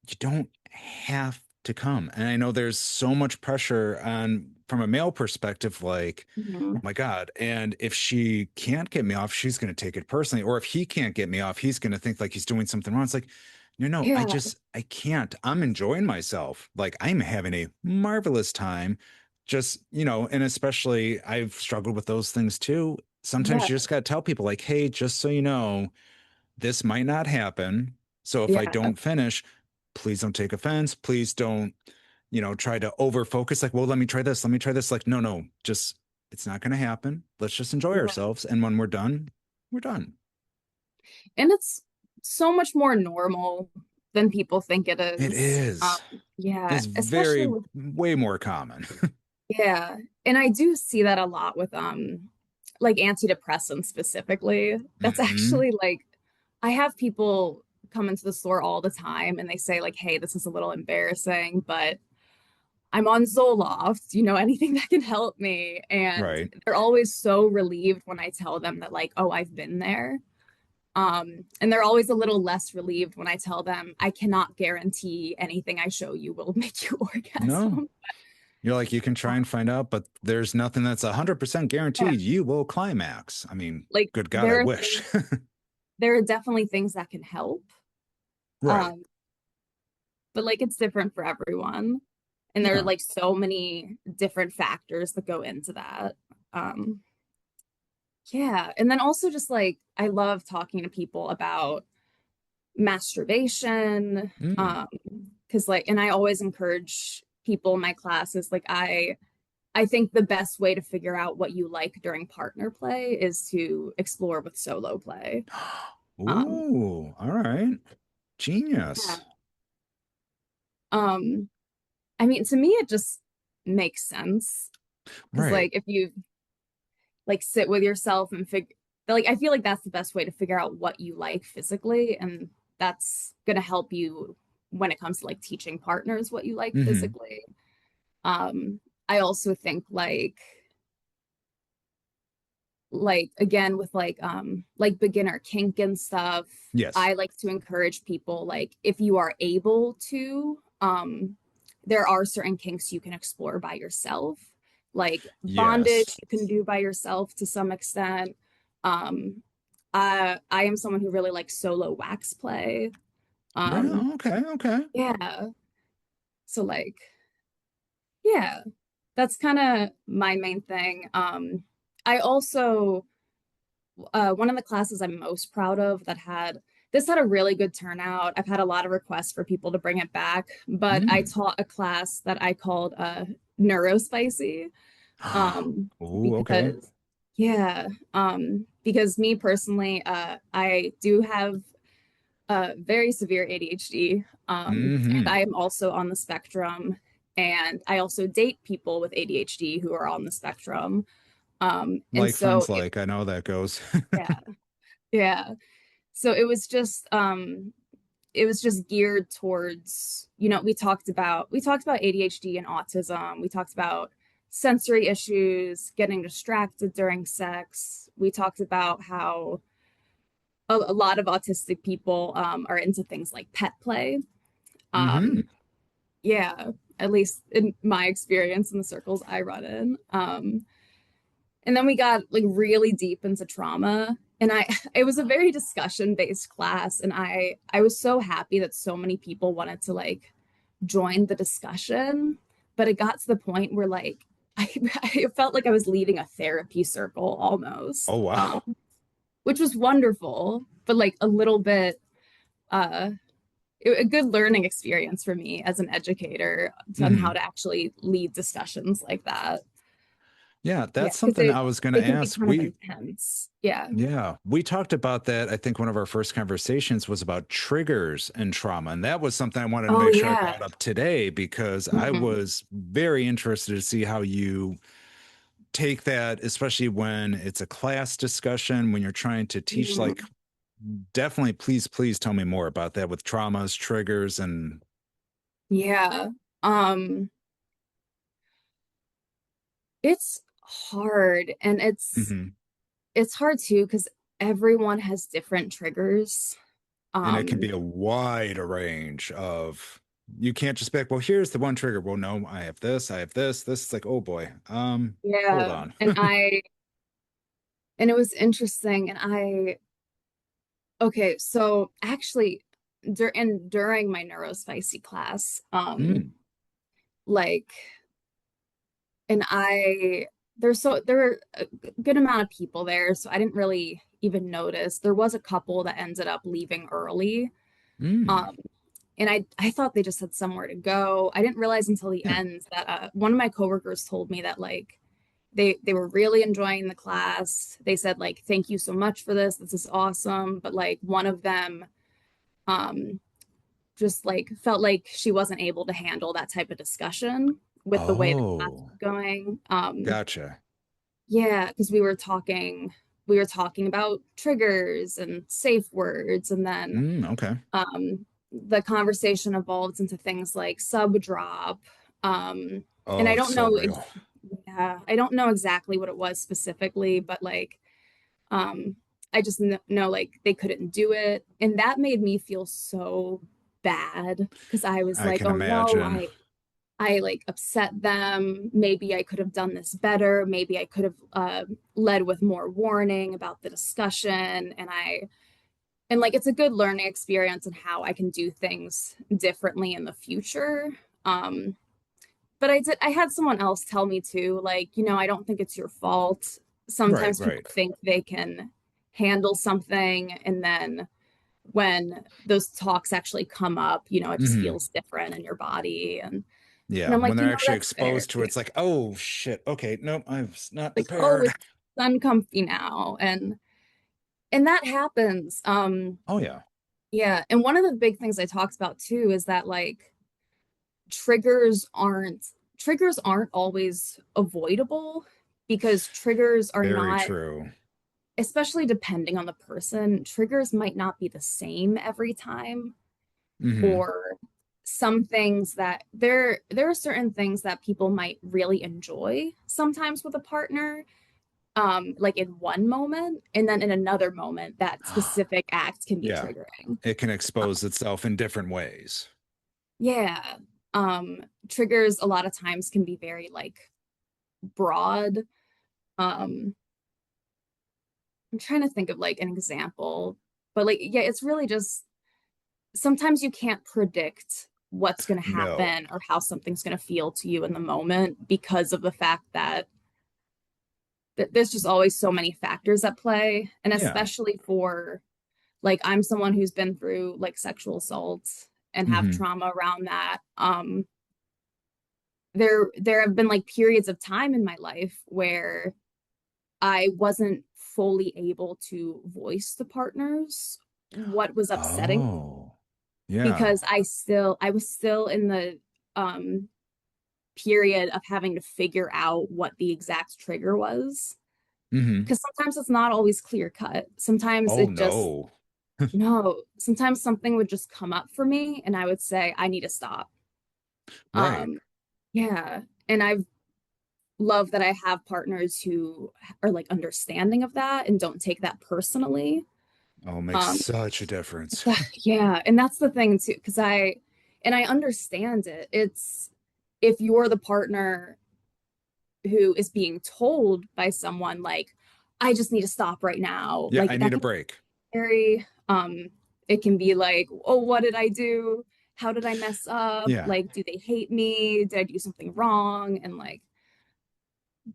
you don't have to come. And I know there's so much pressure on from a male perspective, like, Mhm. oh my God. And if she can't get me off, she's going to take it personally. Or if he can't get me off, he's going to think like he's doing something wrong. It's like, no, Yeah. I can't. I'm enjoying myself. Like I'm having a marvelous time. Just, and especially I've struggled with those things too. Sometimes Yeah. you just got to tell people, like, hey, just so you know, this might not happen. So if I Yeah. don't finish, please don't take offense. Please don't, try to over focus. Like, well, let me try this. Let me try this. Like, no, just, it's not going to happen. Let's just enjoy Yeah. ourselves. And when we're done, we're done. And it's so much more normal than people think it It is. is. Yeah, It's especially very, with way more common. yeah. And I do see that a lot with like antidepressants specifically. That's Hmm. actually like, I have people come into the store all the time and they say like, hey, this is a little embarrassing, but I'm on Zoloft, anything that can help me. And Right. they're always so relieved when I tell them that like, oh, I've been there. And they're always a little less relieved when I tell them I cannot guarantee anything I show you will make you No. orgasm. You're like, you can try and find out, but there's nothing that's 100% Yeah, guaranteed you will climax. I mean, like good God, I wish. there are definitely things that can help. Right. Um, but like it's different for everyone. And there are Yeah. like so many different factors that go into that. Um, yeah. And then also just like I love talking to people about masturbation. Mm. Because like, and I always encourage people in my classes, like I think the best way to figure out what you like during partner play is to explore with solo play. Um, Ooh, all right. yeah. Genius. Um, I mean, to me, it just makes sense because, Right. like, if you like sit with yourself and figure, like, I feel like that's the best way to figure out what you like physically, and that's gonna help you when it comes to like teaching partners what you like Hmm. physically. I also think like again with like beginner kink and stuff, Yes. I like to encourage people like if you are able to, there are certain kinks you can explore by yourself, like bondage Yes. you can do by yourself to some extent. I am someone who really likes solo wax play. Right. um Okay. Okay. yeah, so like yeah, that's kind of my main thing. I also one of the classes I'm most proud of that had this had a really good turnout. I've had a lot of requests for people to bring it back, but I Mm. taught a class that I called neurospicy. Ooh, okay. Because yeah, because me personally, I do have very severe ADHD, and Hmm. I am also on the spectrum, and I also date people with ADHD who are on the spectrum. And Like so friends like, I know that goes. yeah, yeah. So it was just geared towards, we talked about ADHD and autism. We talked about sensory issues, getting distracted during sex. We talked about how a lot of autistic people are into things like pet play. Hmm. Um, yeah, at least in my experience in the circles I run in. And then we got like really deep into trauma. And it was a very discussion based class. And I was so happy that so many people wanted to like join the discussion. But it got to the point where like, I felt like I was leading a therapy circle Oh, almost, wow. which was wonderful, but like a little bit, uh, a good learning experience for me as an educator on how Hmm. to actually lead discussions like that. Yeah, Yeah, that's because something I was going to it can be ask. kind of intense. Yeah. Yeah, we talked about that. I think one of our first conversations was about triggers and trauma. And that was something I wanted to Oh make sure I yeah. brought up today because I Mhm. was very interested to see how you take that, especially when it's a class discussion, when you're trying to teach, like, Mhm. definitely, please tell me more about that with traumas, triggers, and Yeah. Um, it's hard and mhm. it's hard too because everyone has different triggers. And it can Um, be a wide range of, you can't just be like, well, here's the one trigger. Well, no, I have this, I have this. This is like, oh boy. Hold yeah. on. And it was interesting and okay, so actually during my neurospicy class, Mm, like and there were a good amount of people there, so I didn't really even notice. There was a couple that ended up leaving early. mm. Um, and I thought they just had somewhere to go. I didn't realize until the Yeah. end that one of my coworkers told me that like they were really enjoying the class. They said like thank you so much for this. This is awesome. But like one of them um just like felt like she wasn't able to handle that type of discussion with the way the class Oh, was going. gotcha. Yeah, because we were talking about triggers and safe words, and then Okay. the conversation evolved into things like sub drop. And I Oh, don't so know real. yeah, I don't know exactly what it was specifically, but like um I just know like they couldn't do it, and that made me feel so bad because I was I like, can oh no, imagine. I like upset them. Maybe I could have done this better. Maybe I could have led with more warning about the discussion. And like it's a good learning experience and how I can do things differently in the future. Um, but I had someone else tell me too, like, I don't think it's your fault. Right, Sometimes people right. think they can handle something, and then when those talks actually come up, it just Hmm. feels different in your body. And Yeah, I'm when like, they're actually that's fair. exposed to it, it's like, oh shit. Okay, nope, I was not Like, oh, prepared. it's uncomfy now. And that happens. Oh yeah. Yeah. And one of the big things I talked about too is that like triggers aren't always avoidable, because triggers are Very not, true. especially depending on the person, triggers might not be the same every time. Hmm. Or some things that there are certain things that people might really enjoy sometimes with a partner, like in one moment, and then in another moment that specific act can be Yeah, triggering. it can expose itself in different ways. Yeah. Triggers a lot of times can be very like broad. um I'm trying to think of like an example, but like, yeah, it's really just sometimes you can't predict what's going to No. happen or how something's going to feel to you in the moment, because of the fact that there's just always so many factors at play. And Yeah. especially for, like, I'm someone who's been through like sexual assault and have Hmm. trauma around that. There have been like periods of time in my life where I wasn't fully able to voice to partners what was upsetting me, Oh, yeah. because I was still in the um period of having to figure out what the exact trigger was, Hmm. because sometimes it's not always clear cut. Sometimes Oh it just no. no, sometimes something would just come up for me and I would say I need to stop. Right. um yeah, and I've love that I have partners who are like understanding of that and don't take that personally. Oh, makes um such a difference. yeah, and that's the thing too, because I understand it. It's, if you're the partner who is being told by someone like, I just need to stop right now, Yeah, like I that need a can break. be very it can be like, oh, what did I do? How did I mess up? Yeah. Like, do they hate me? Did I do something wrong? And like,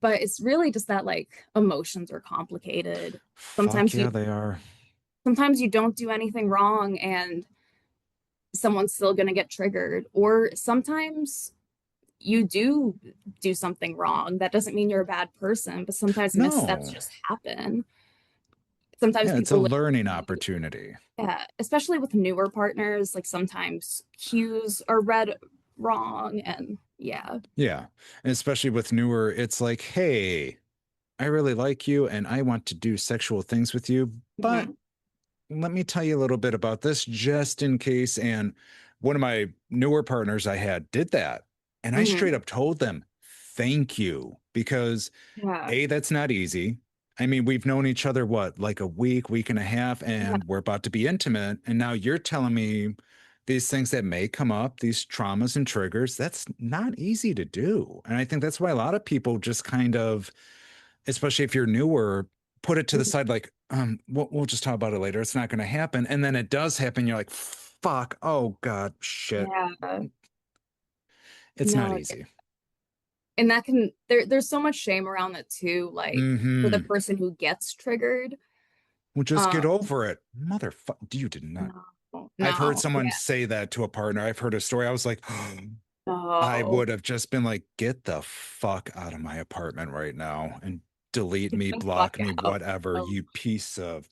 but it's really just that like emotions are complicated. Fuck Sometimes yeah, you they are. sometimes you don't do anything wrong and someone's still going to get triggered, or sometimes you do something wrong. That doesn't mean you're a bad person, but sometimes missteps No. just happen. Sometimes Yeah, it's a people live, learning opportunity. yeah, especially with newer partners, like sometimes cues are read wrong. And yeah. Yeah. And especially with newer, it's like, hey, I really like you and I want to do sexual things with you, but Mhm. let me tell you a little bit about this just in case. And one of my newer partners I had did that. And I Mhm. straight up told them, thank you, because Yeah. A, that's not easy. I mean, we've known each other, what, like a week, week and a half, Yeah. and we're about to be intimate. And now you're telling me these things that may come up, these traumas and triggers. That's not easy to do. And I think that's why a lot of people just kind of, especially if you're newer, put it to the Mhm. side like, we'll just talk about it later. It's not going to happen. And then it does happen. You're like, fuck, oh God, shit. Yeah. It's not No, easy. and there's so much shame around that too, like for the Hmm. person who gets triggered. Well, just um get over it. Motherfucker, you did not. no, I've heard no, someone yeah, say that to a partner. I've heard a story. I was like, I no. would have just been like, get the fuck out of my apartment right now and delete Get me, the fuck block me, out. whatever, No, you piece of.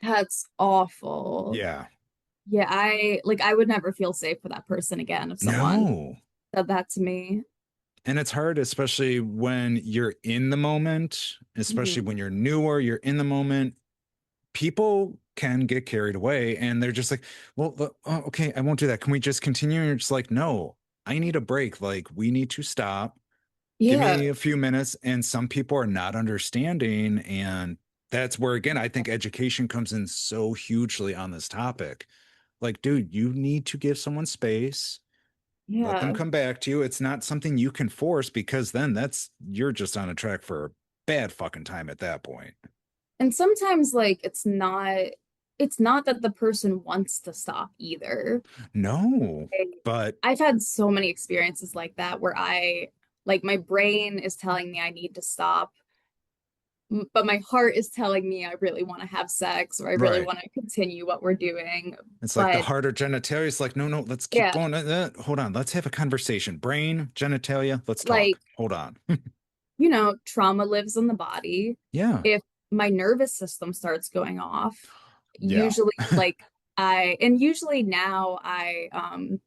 that's awful. Yeah. Yeah, I would never feel safe for that person again if someone No. said that to me. And it's hard, especially when you're in the moment, especially when you're newer, you're in the moment. People can get carried away and they're just like, well, okay, I won't do that. Can we just continue? And you're just like, no, I need a break. Like, we need to stop. Give Yeah. me a few minutes. And some people are not understanding. And that's where, again, I think education comes in so hugely on this topic. Like, dude, you need to give someone space. Let them Yeah. come back to you. It's not something you can force because then you're just on a track for a bad fucking time at that point. And sometimes like it's not that the person wants to stop either. No, but I've had so many experiences like that where like my brain is telling me I need to stop, but my heart is telling me I really want to have sex or I really right. want to continue what we're doing. It's like the But heart or genitalia is like, no, let's keep yeah, going. Hold on. Let's have a conversation. Brain, genitalia, let's talk. like, Hold on. trauma lives in the body. Yeah. If my nervous system starts going off, Yeah. usually like usually now I'm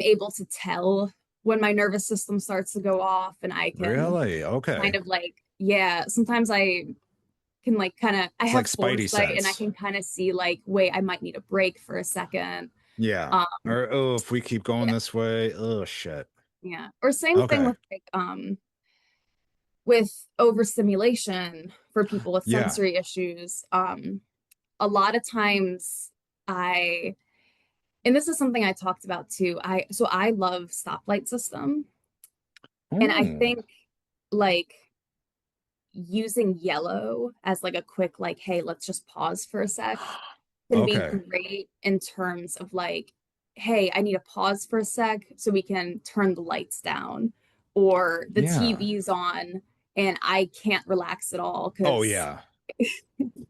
able to tell when my nervous system starts to go off and I can Really? Okay. kind of like, yeah, sometimes I can like kind of, I It's like have Spidey foresight and I sense. can kind of see like, wait, I might need a break for a second. Yeah. Um, Or, oh, if we keep going yeah, this way, oh, shit. yeah. Or same thing Okay. with like, with overstimulation for people with Yeah. sensory issues. A lot of times I, and this is something I talked about too. I love stoplight system. And I Oh, think like using yellow as like a quick like, hey, let's just pause for a sec can be okay. great in terms of like, hey, I need to pause for a sec so we can turn the lights down or the Yeah. TV's on and I can't relax at all Oh, because yeah.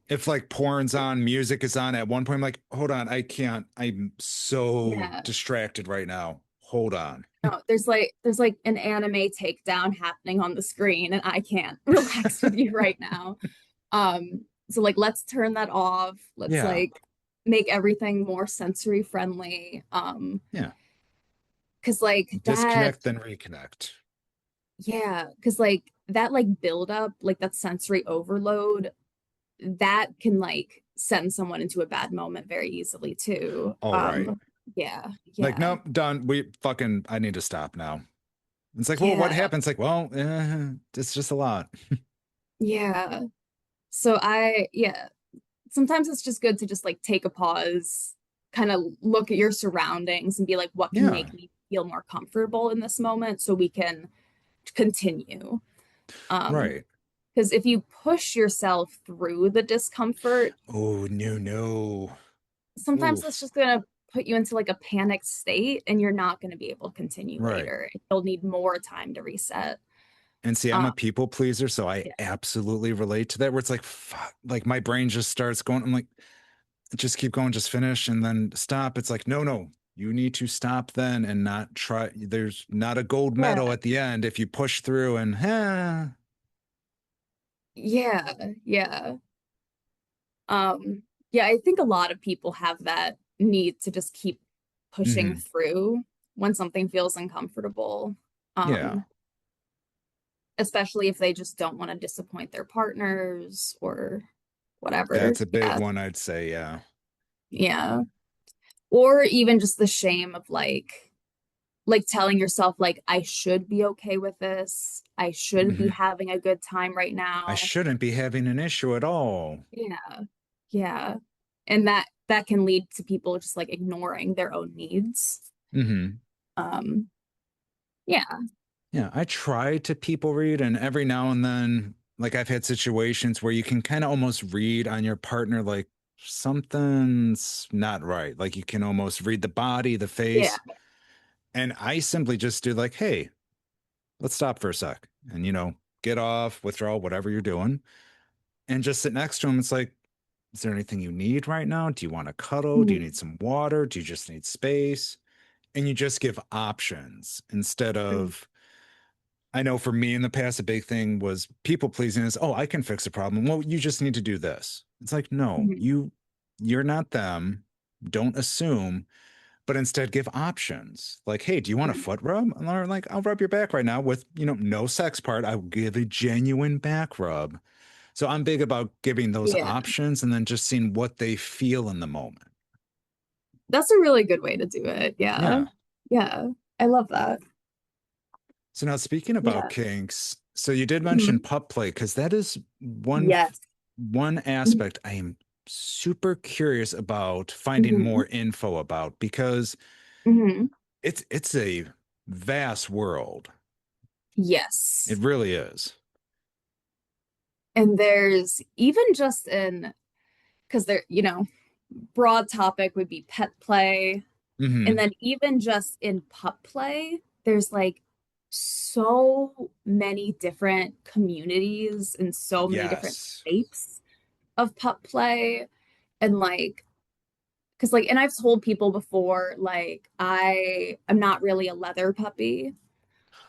If like porn's on, music is on at one point, I'm like, hold on, I can't. I'm so yeah, distracted right now. Hold on. no, there's like an anime takedown happening on the screen and I can't relax with you right now. So like let's turn that off. Let's Yeah. like make everything more sensory friendly. Yeah. Because like that, Disconnect, then reconnect. yeah, because like that like build up, like that sensory overload, that can like send someone into a bad moment very easily too. All right. Yeah, Like, yeah, nope, done. I need to stop now. It's like, well, what yeah, happens? Like, well, it's just a lot. yeah. So yeah, sometimes it's just good to just like take a pause, kind of look at your surroundings and be like, what can Yeah. make me feel more comfortable in this moment so we can continue. Um, Right. because if you push yourself through the discomfort, Oh, no, no. sometimes that's Oof. just gonna put you into like a panicked state and you're not going to be able to continue Right. later. You'll need more time to reset. And see, I'm Um, a people pleaser, so I yeah. absolutely relate to that. Where it's like, fuck, like my brain just starts going. I'm like, just keep going, just finish, and then stop. It's like, no, you need to stop then and not try. There's not a gold Yeah. medal at the end if you push through and, Yeah. Yeah. Yeah, I think a lot of people have that need to just keep pushing mhm. through when something feels uncomfortable. Yeah, Um, Especially if they just don't want to disappoint their partners or whatever. that's a big Yeah. one, I'd say. Yeah. Yeah. Or even just the shame of like telling yourself like I should be okay with this. I should be Mhm. having a good time right I now. shouldn't be having an issue at all. Yeah. Yeah. And that can lead to people just like ignoring their own needs. Hmm. Um yeah. Yeah, I try to people read, and every now and then, like I've had situations where you can kind of almost read on your partner, like something's not right. Like you can almost read the body, the Yeah. face. And I simply just do like, hey, let's stop for a sec and, get off, withdraw, whatever you're doing, and just sit next to him. It's like, is there anything you need right now? Do you want to cuddle? Do you Mhm. need some water? Do you just need space? And you just give options instead of, I know for me in the past, a big thing was people pleasing is, oh, I can fix a problem. Well, you just need to do this. It's like, no, Mhm. you're not them. Don't assume. but instead give options. Like, hey, do you want a foot rub? And they're like, I'll rub your back right now with, no sex part. I'll give a genuine back rub. So I'm big about giving those Yeah. options and then just seeing what they feel in the moment. That's a really good way to do it. Yeah. Yeah. Yeah. I love that. So now speaking about Yeah. kinks, so you did mention Mhm. pup play because that is Yes. one Mhm. aspect I am super curious about finding Mhm. more info about because Mhm. it's a vast world. It Yes. really is. And there's even just because broad topic would be pet play. And Hmm. then even just in pup play, there's like so many different communities and so many different Yes. types of pup play. And like, because like, and I've told people before, like, I'm not really a leather puppy.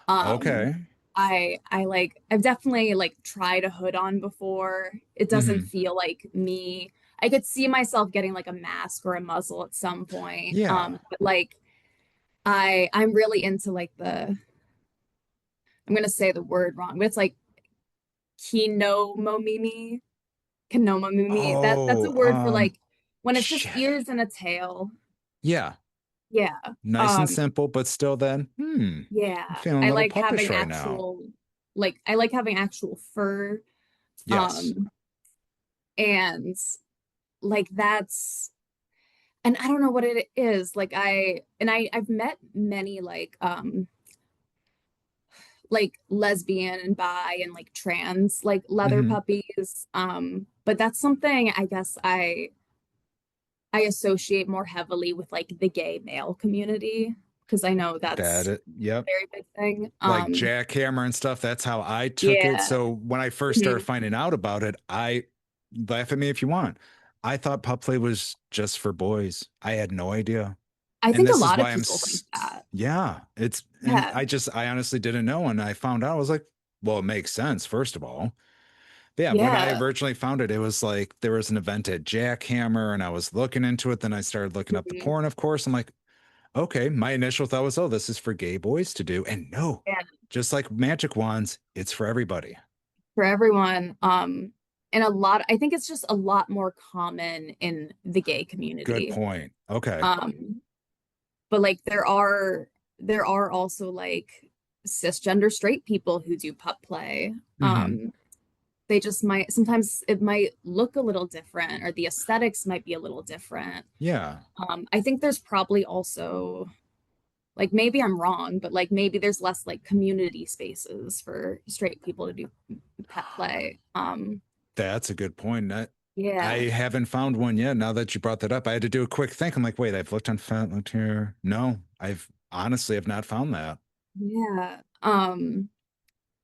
Um, Okay. I've definitely like tried a hood on before. It doesn't Hmm. feel like me. I could see myself getting like a mask or a muzzle at some point. Yeah. But like I'm really into like I'm gonna say the word wrong, but it's like kinomomimi, kinomomimi. That's a Oh, word for like when it's just shit. ears and a tail. Yeah. Yeah. Nice and Um, simple, but still then, I'm yeah. feeling a I little like puppish having right now. actual fur. Yes. Um, and like that's and I don't know what it is. Like I've met many like lesbian and bi and like trans like leather Hmm. puppies. But that's something I guess I associate more heavily with like the gay male community because I know that's a Yep. very big thing. Like jackhammer and stuff. That's how I took it. Yeah. So when I first started Mhm. finding out about it, I laugh at me if you want. I thought pup play was just for boys. I had no idea. I And think a this is lot of why people think that. yeah, and Yeah. I honestly didn't know. And I found out, I was like, well, it makes sense, first of all. But yeah, when I Yeah. originally found it, it was like there was an event at Jackhammer and I was looking into it. Then I started looking up the Mhm. porn, of course. I'm like, okay, my initial thought was, oh, this is for gay boys to do. And no, Yeah. just like magic wands, it's for everybody. For everyone. And I think it's just a lot more common in the gay Good community. point. Okay. Um, but like there are also like cisgender straight people who do pup play. Hmm. They just might sometimes it might look a little different or the aesthetics might be a little different. Yeah. I think there's probably also like maybe I'm wrong, but like maybe there's less like community spaces for straight people to do pet play. That's a good point. I Yeah, haven't found one yet. Now that you brought that up, I had to do a quick think. I'm like, wait, I've looked on Fat, looked here. No, I've honestly have not found that. yeah.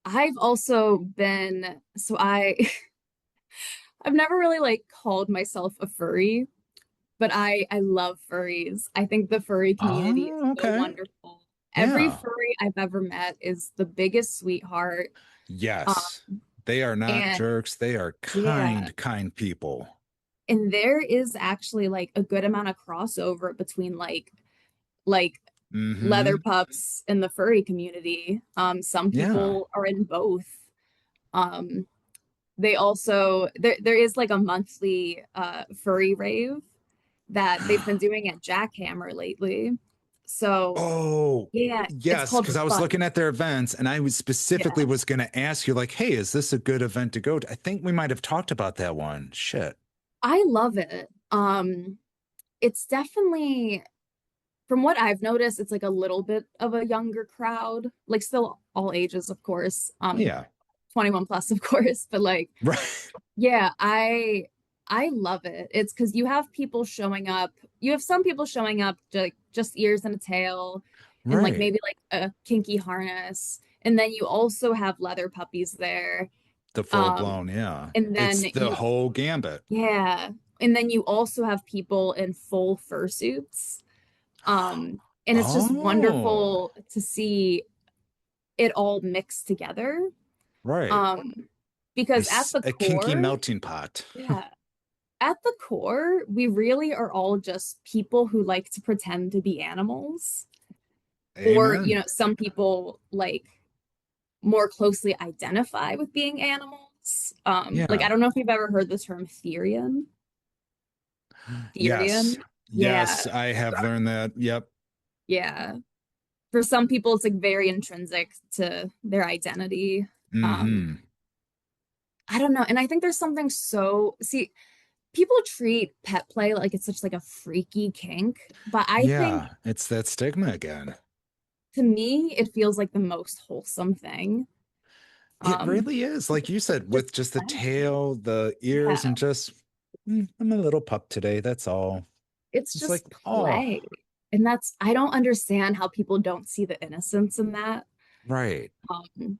I've also been so I I've never really like called myself a furry, but I love furries. I think the furry community is Oh, so okay. wonderful. Every Yeah. furry I've ever met is the biggest sweetheart. Um, Yes. They are not and jerks. They are yeah, kind people. and there is actually like a good amount of crossover between like leather Hmm. pups and the furry community. Some Yeah. people are in both. Um, they also there is like a monthly furry rave that they've been doing at Jackhammer lately. So Oh, yeah, it's yes, called because I was Fun. looking at their events and I was specifically Yeah, was going to ask you like, "Hey, is this a good event to go to?" I think we might have talked about that one. Shit. I love it. It's definitely from what I've noticed, it's like a little bit of a younger crowd, like still all ages, of course. Yeah. 21 plus, of course, but like, Right. yeah, I love it. It's because you have people showing up. You have some people showing up to, like just ears and a tail, and like Right. maybe like a kinky harness, and then you also have leather puppies there. The full Um, blown, yeah. and It's then the whole gambit. yeah, and then you also have people in full fursuits. And it's just Oh, wonderful to see it all mixed together. right. Um, because at the A kinky core, melting pot. yeah, at the core, we really are all just people who like to pretend to be animals. Or, you Amen. know, some people like more closely identify with being animals. Like I Yeah. don't know if you've ever heard the term Therian. Yes. Therian. Yeah. Yes, I have learned that. Yep. Yeah. For some people, it's like very intrinsic to their identity. Um, Hmm. I don't know. And I think there's something so, see, people treat pet play like it's such like a freaky kink, but I think Yeah, it's that stigma again. to me, it feels like the most wholesome thing. It Um, really is. Like you said, just with just the play. tail, the ears, Yeah. and just, I'm a little pup today. That's all. It's It's like, just oh, play. And that's, I don't understand how people don't see the innocence in that. right. Um,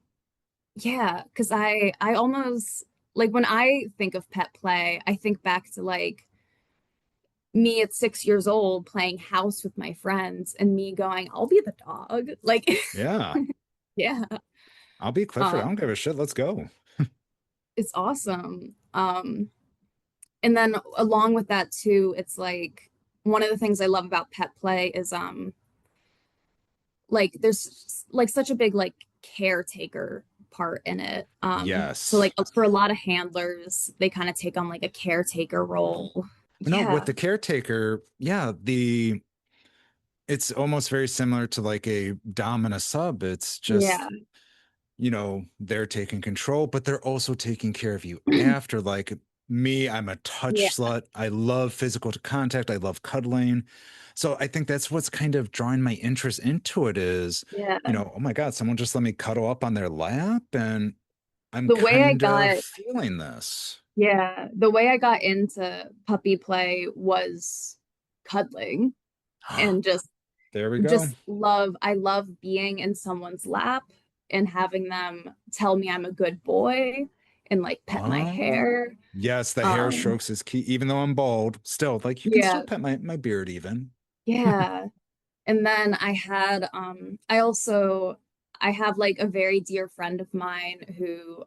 yeah, because I almost like when I think of pet play, I think back to like me at 6 years old playing house with my friends and me going, I'll be the dog. Like, Yeah. yeah, I'll be Clifford. I don't um, give a shit. Let's go. it's awesome. And then along with that too, it's like one of the things I love about pet play is like there's like such a big like caretaker part in it. So Yes. like for a lot of handlers, they kind of take on like a caretaker role. No, with Yeah, the caretaker, yeah, it's almost very similar to like a dom and a sub. It's yeah, just, they're taking control, but they're also taking care of you after. Like me, I'm a yeah, touch slut. I love physical contact. I love cuddling. So I think that's what's kind of drawing my interest into it is, yeah. oh my God, someone just let me cuddle up on their lap and I'm The way I kind of got, feeling this. yeah, the way I got into puppy play was cuddling and There we go. just love, I love being in someone's lap and having them tell me I'm a good boy and like pet my Oh, hair. yes, the hair Um, strokes is key. Even though I'm bald, still, like you can still yeah, pet my beard even. yeah. And then I have like a very dear friend of mine who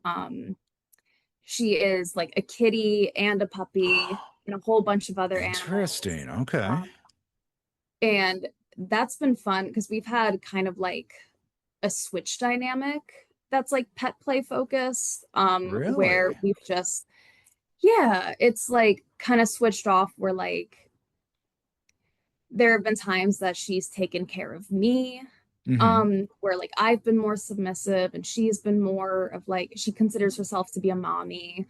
she is like a kitty and a puppy and a whole bunch of other animals. Interesting. Okay. Um, and that's been fun because we've had kind of like a switch dynamic that's like pet play focused, where Really? we've just, yeah, it's like kind of switched off where like there have been times that she's taken care of me, Hmm. where like I've been more submissive and she's been more of like she considers herself to be a mommy.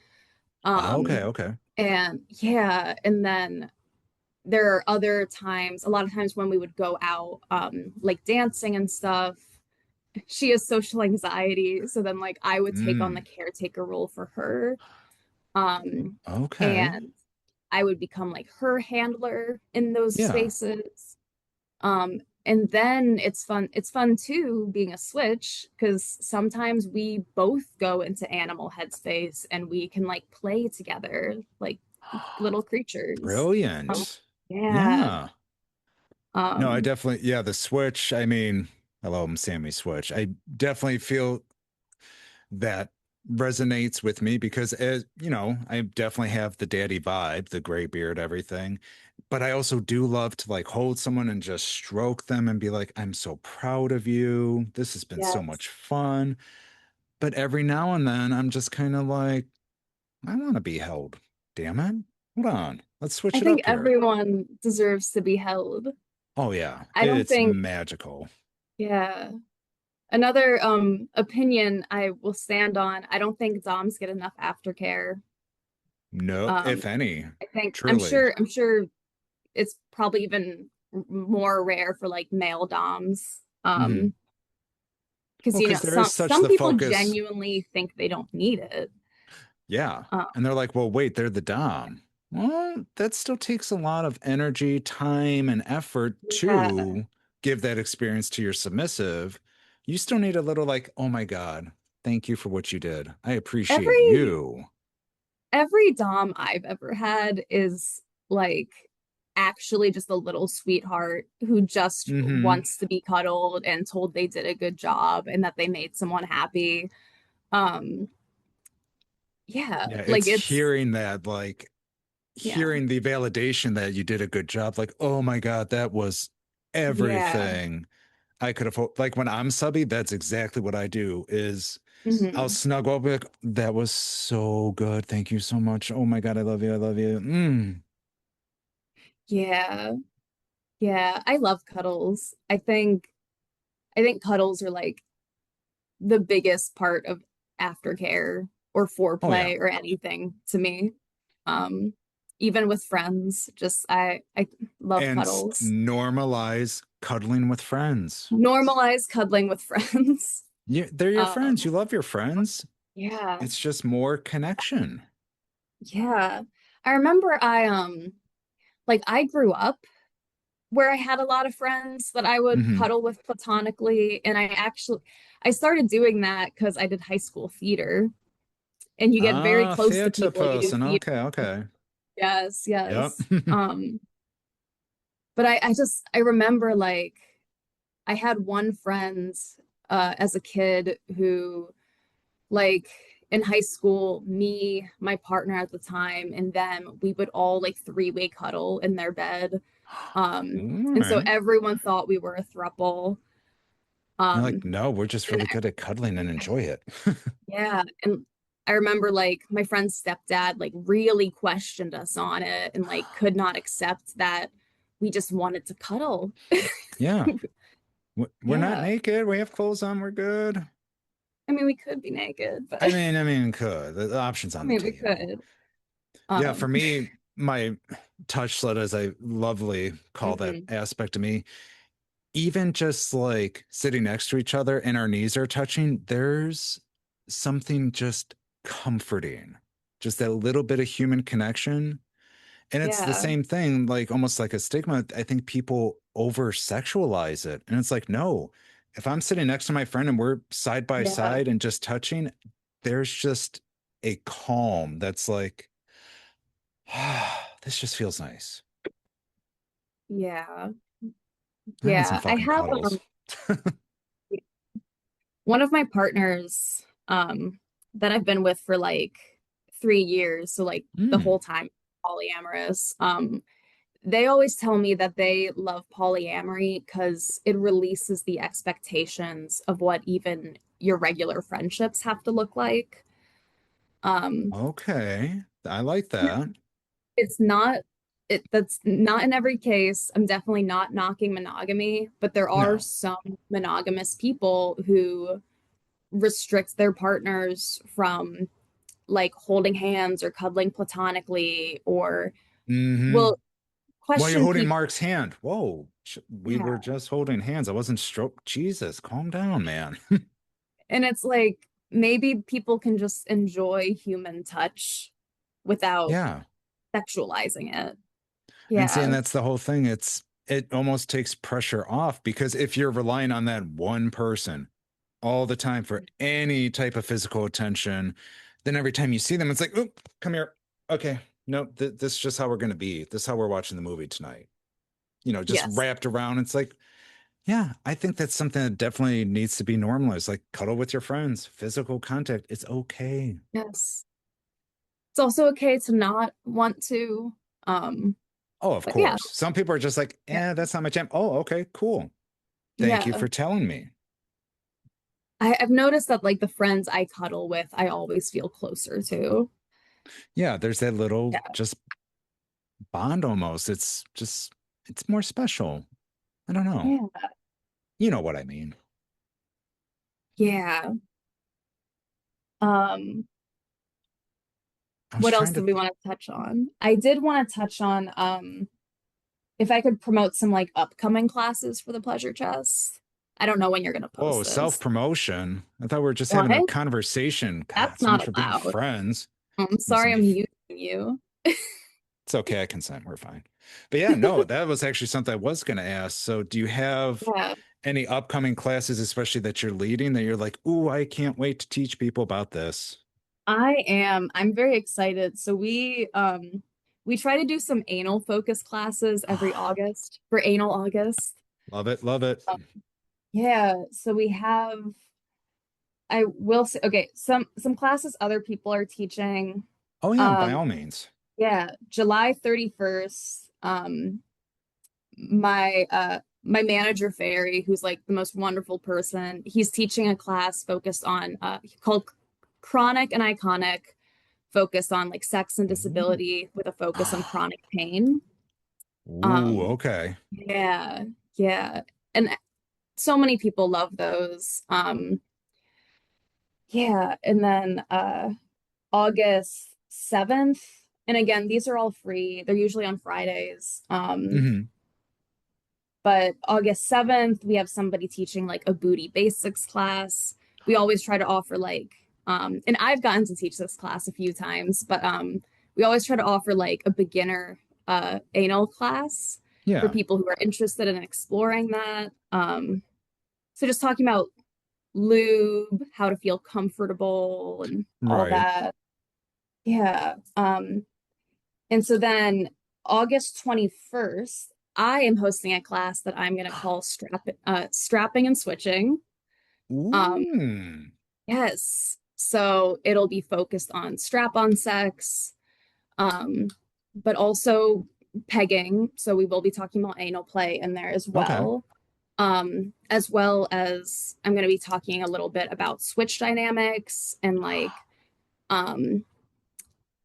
Okay, Um, okay. and yeah, and then there are other times, a lot of times when we would go out, like dancing and stuff, she has social anxiety. So then like I would take on the Mm, caretaker role for her. Um, okay. and I would become like her handler in those Yeah. spaces. And then it's fun too being a switch because sometimes we both go into animal headspace and we can like play together like little creatures. Um, Brilliant. yeah. Yeah. No, I Um, definitely, yeah, the switch. I mean, hello, I'm Sammy Switch. I definitely feel that resonates with me because as I definitely have the daddy vibe, the gray beard, everything. But I also do love to like hold someone and just stroke them and be like, I'm so proud of you. This has been so yes. much fun. But every now and then I'm just kind of like, I want to be held. Damn it. Hold on. Let's I switch it think up here. everyone deserves to be held. Oh yeah. I don't It's think, magical. yeah. Another opinion I will stand on, I don't think Doms get enough aftercare. No, Um, if any, I think truly. I'm sure it's probably even more rare for like male Doms. Mhm. Because Well, you know, because there is such some the people focus. genuinely think they don't need it. Yeah. Um, And they're like, well, wait, they're the Dom. Well, that still takes a lot of energy, time, and effort yeah. to give that experience to your submissive. You still need a little like, oh my God, thank you for what you did. I appreciate Every you. every Dom I've ever had is like actually just a little sweetheart who just Hmm. wants to be cuddled and told they did a good job and that they made someone happy. Um, yeah, Yeah, like it's hearing that, like, Yeah. hearing the validation that you did a good job, like, oh my God, that was Yeah. everything I could have. Like when I'm subby, that's exactly what I do is I'll Hmm. snuggle up like, that was so good. Thank you so much. Oh my God, I love you. I love you. Mm. Yeah. Yeah. I love cuddles. I think cuddles are like the biggest part of aftercare or Oh yeah. foreplay or anything to me. Um, Even with friends, just I love And cuddles. normalize cuddling with friends. Normalize cuddling with friends. They're your friends. Um, You love your friends. yeah, It's just more connection. yeah. I remember I grew up where I had a lot of friends that I would Hmm. cuddle with platonically, and I started doing that because I did high school theater, and you get very Ah, close to theater people you do person. theater. Okay, okay. Yes, Yep. yes. But I remember like I had one friend as a kid who like in high school, me, my partner at the time, and them, we would all like three-way cuddle in their bed. All And so right. everyone thought we were a throuple. You're like, Um, no, we're just and really good at cuddling and enjoy it. yeah, and I remember like my friend's stepdad like really questioned us on it and like could not accept that we just wanted to cuddle. Yeah. We're not Yeah. naked. We have clothes on. We're good. I mean, we could be naked, but Could. The option's I on the mean, we table. could. Yeah, for Um, me, my touch slut, as I lovely call that mhm. aspect of me, even just like sitting next to each other and our knees are touching, there's something just comforting, just that little bit of human connection. And it's the Yeah, same thing, like almost like a stigma. I think people over sexualize it. And it's like, no, if I'm sitting next to my friend and we're side by yeah, side and just touching, there's just a calm that's like, ah, this just feels nice. yeah, I need some yeah. I fucking have cuddles. one of my partners that I've been with for like 3 years, so like the Mm, whole time polyamorous. They always tell me that they love polyamory because it releases the expectations of what even your regular friendships have to look like. Um, okay. I like that. it's not that's not in every case. I'm definitely not knocking monogamy, but there are No. some monogamous people who restrict their partners from like holding hands or cuddling platonically or Hmm. will Why are you question holding people. Mark's hand? Whoa. We were Yeah. just holding hands. I wasn't stroke. Jesus, calm down, man. And it's like maybe people can just enjoy human touch without Yeah. sexualizing it. And see, and Yeah. that's the whole thing. It almost takes pressure off because if you're relying on that one person all the time for any type of physical attention, then every time you see them, it's like, oop, come here. Okay. No, this is just how we're going to be. This is how we're watching the movie tonight. Just Yes. wrapped around. It's like, yeah, I think that's something that definitely needs to be normalized. Like cuddle with your friends, physical contact. It's okay. Yes. It's also okay to not want to. Um, Oh, of but yeah. course. Some people are just like, Yeah. that's not my jam. Oh, okay, cool. Thank you Yeah. for telling me. I've noticed that like the friends I cuddle with, I always feel closer to. Yeah, there's that little Yeah. just bond almost. It's more special. I don't know. Yeah. You know what I mean. Yeah. Um, I was what else trying did to, we want to touch on? I did want to touch on if I could promote some like upcoming classes for the pleasure chest. I don't know when you're gonna whoa, post this. self-promotion. I thought we were just having a What? conversation. God, That's so much not for being allowed. friends. I'm Listen sorry to I'm me. using you. It's okay. I consent. We're fine. But yeah, no, that was actually something I was going to ask. So do you have Yeah, any upcoming classes, especially that you're leading, that you're like, ooh, I can't wait to teach people about this? I am. I'm very excited. So we try to do some anal focus classes every August for anal August. Love it. Love it. Um, yeah, so we have I will say okay, some classes other people are teaching. Oh, yeah, by Um all means. Yeah, July 31st. My manager Ferry, who's like the most wonderful person, he's teaching a class focused on called Chronic and Iconic, focused on like sex and Ooh. disability with a focus on chronic pain. Ooh, Um, okay. yeah, yeah. And so many people love those. Yeah, and then August 7th, and again, these are all free. They're usually on Fridays. Hmm. But August 7th, we have somebody teaching like a booty basics class. We always try to offer like, and I've gotten to teach this class a few times, but we always try to offer like a beginner anal class for Yeah, people who are interested in exploring that. So just talking about lube, how to feel comfortable and all right. that. Yeah. And so then August 21st, I am hosting a class that I'm going to call strapping and switching. Um, Ooh. yes. So it'll be focused on strap-on sex, um, but also pegging. So we will be talking about anal play in there Okay. as well as I'm going to be talking a little bit about switch dynamics and um,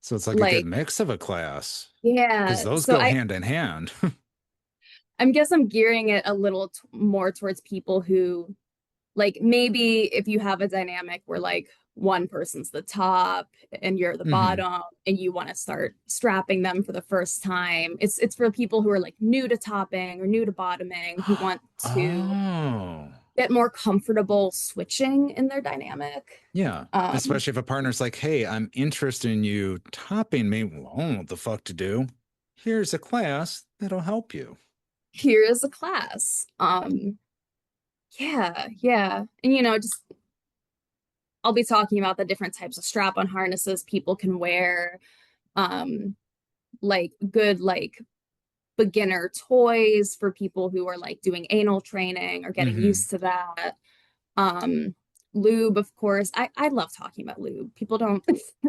So it's like a good like, mix of a class because yeah. those So go hand in hand. I'm gearing it a little more towards people who like maybe if you have a dynamic where like one person's the top and you're the Hmm. bottom and you want to start strapping them for the first time. It's for people who are like new to topping or new to bottoming who want to Oh, get more comfortable switching in their dynamic. yeah. Um, Especially if a partner's like, hey, I'm interested in you topping me. Well, I don't know what the fuck to do. Here's a class that'll help you. Here is a class. Yeah, yeah. And just I'll be talking about the different types of strap-on harnesses people can wear, um, like good like beginner toys for people who are like doing anal training or getting Hmm. used to that. Um, Lube, of course. I love talking about lube. People don't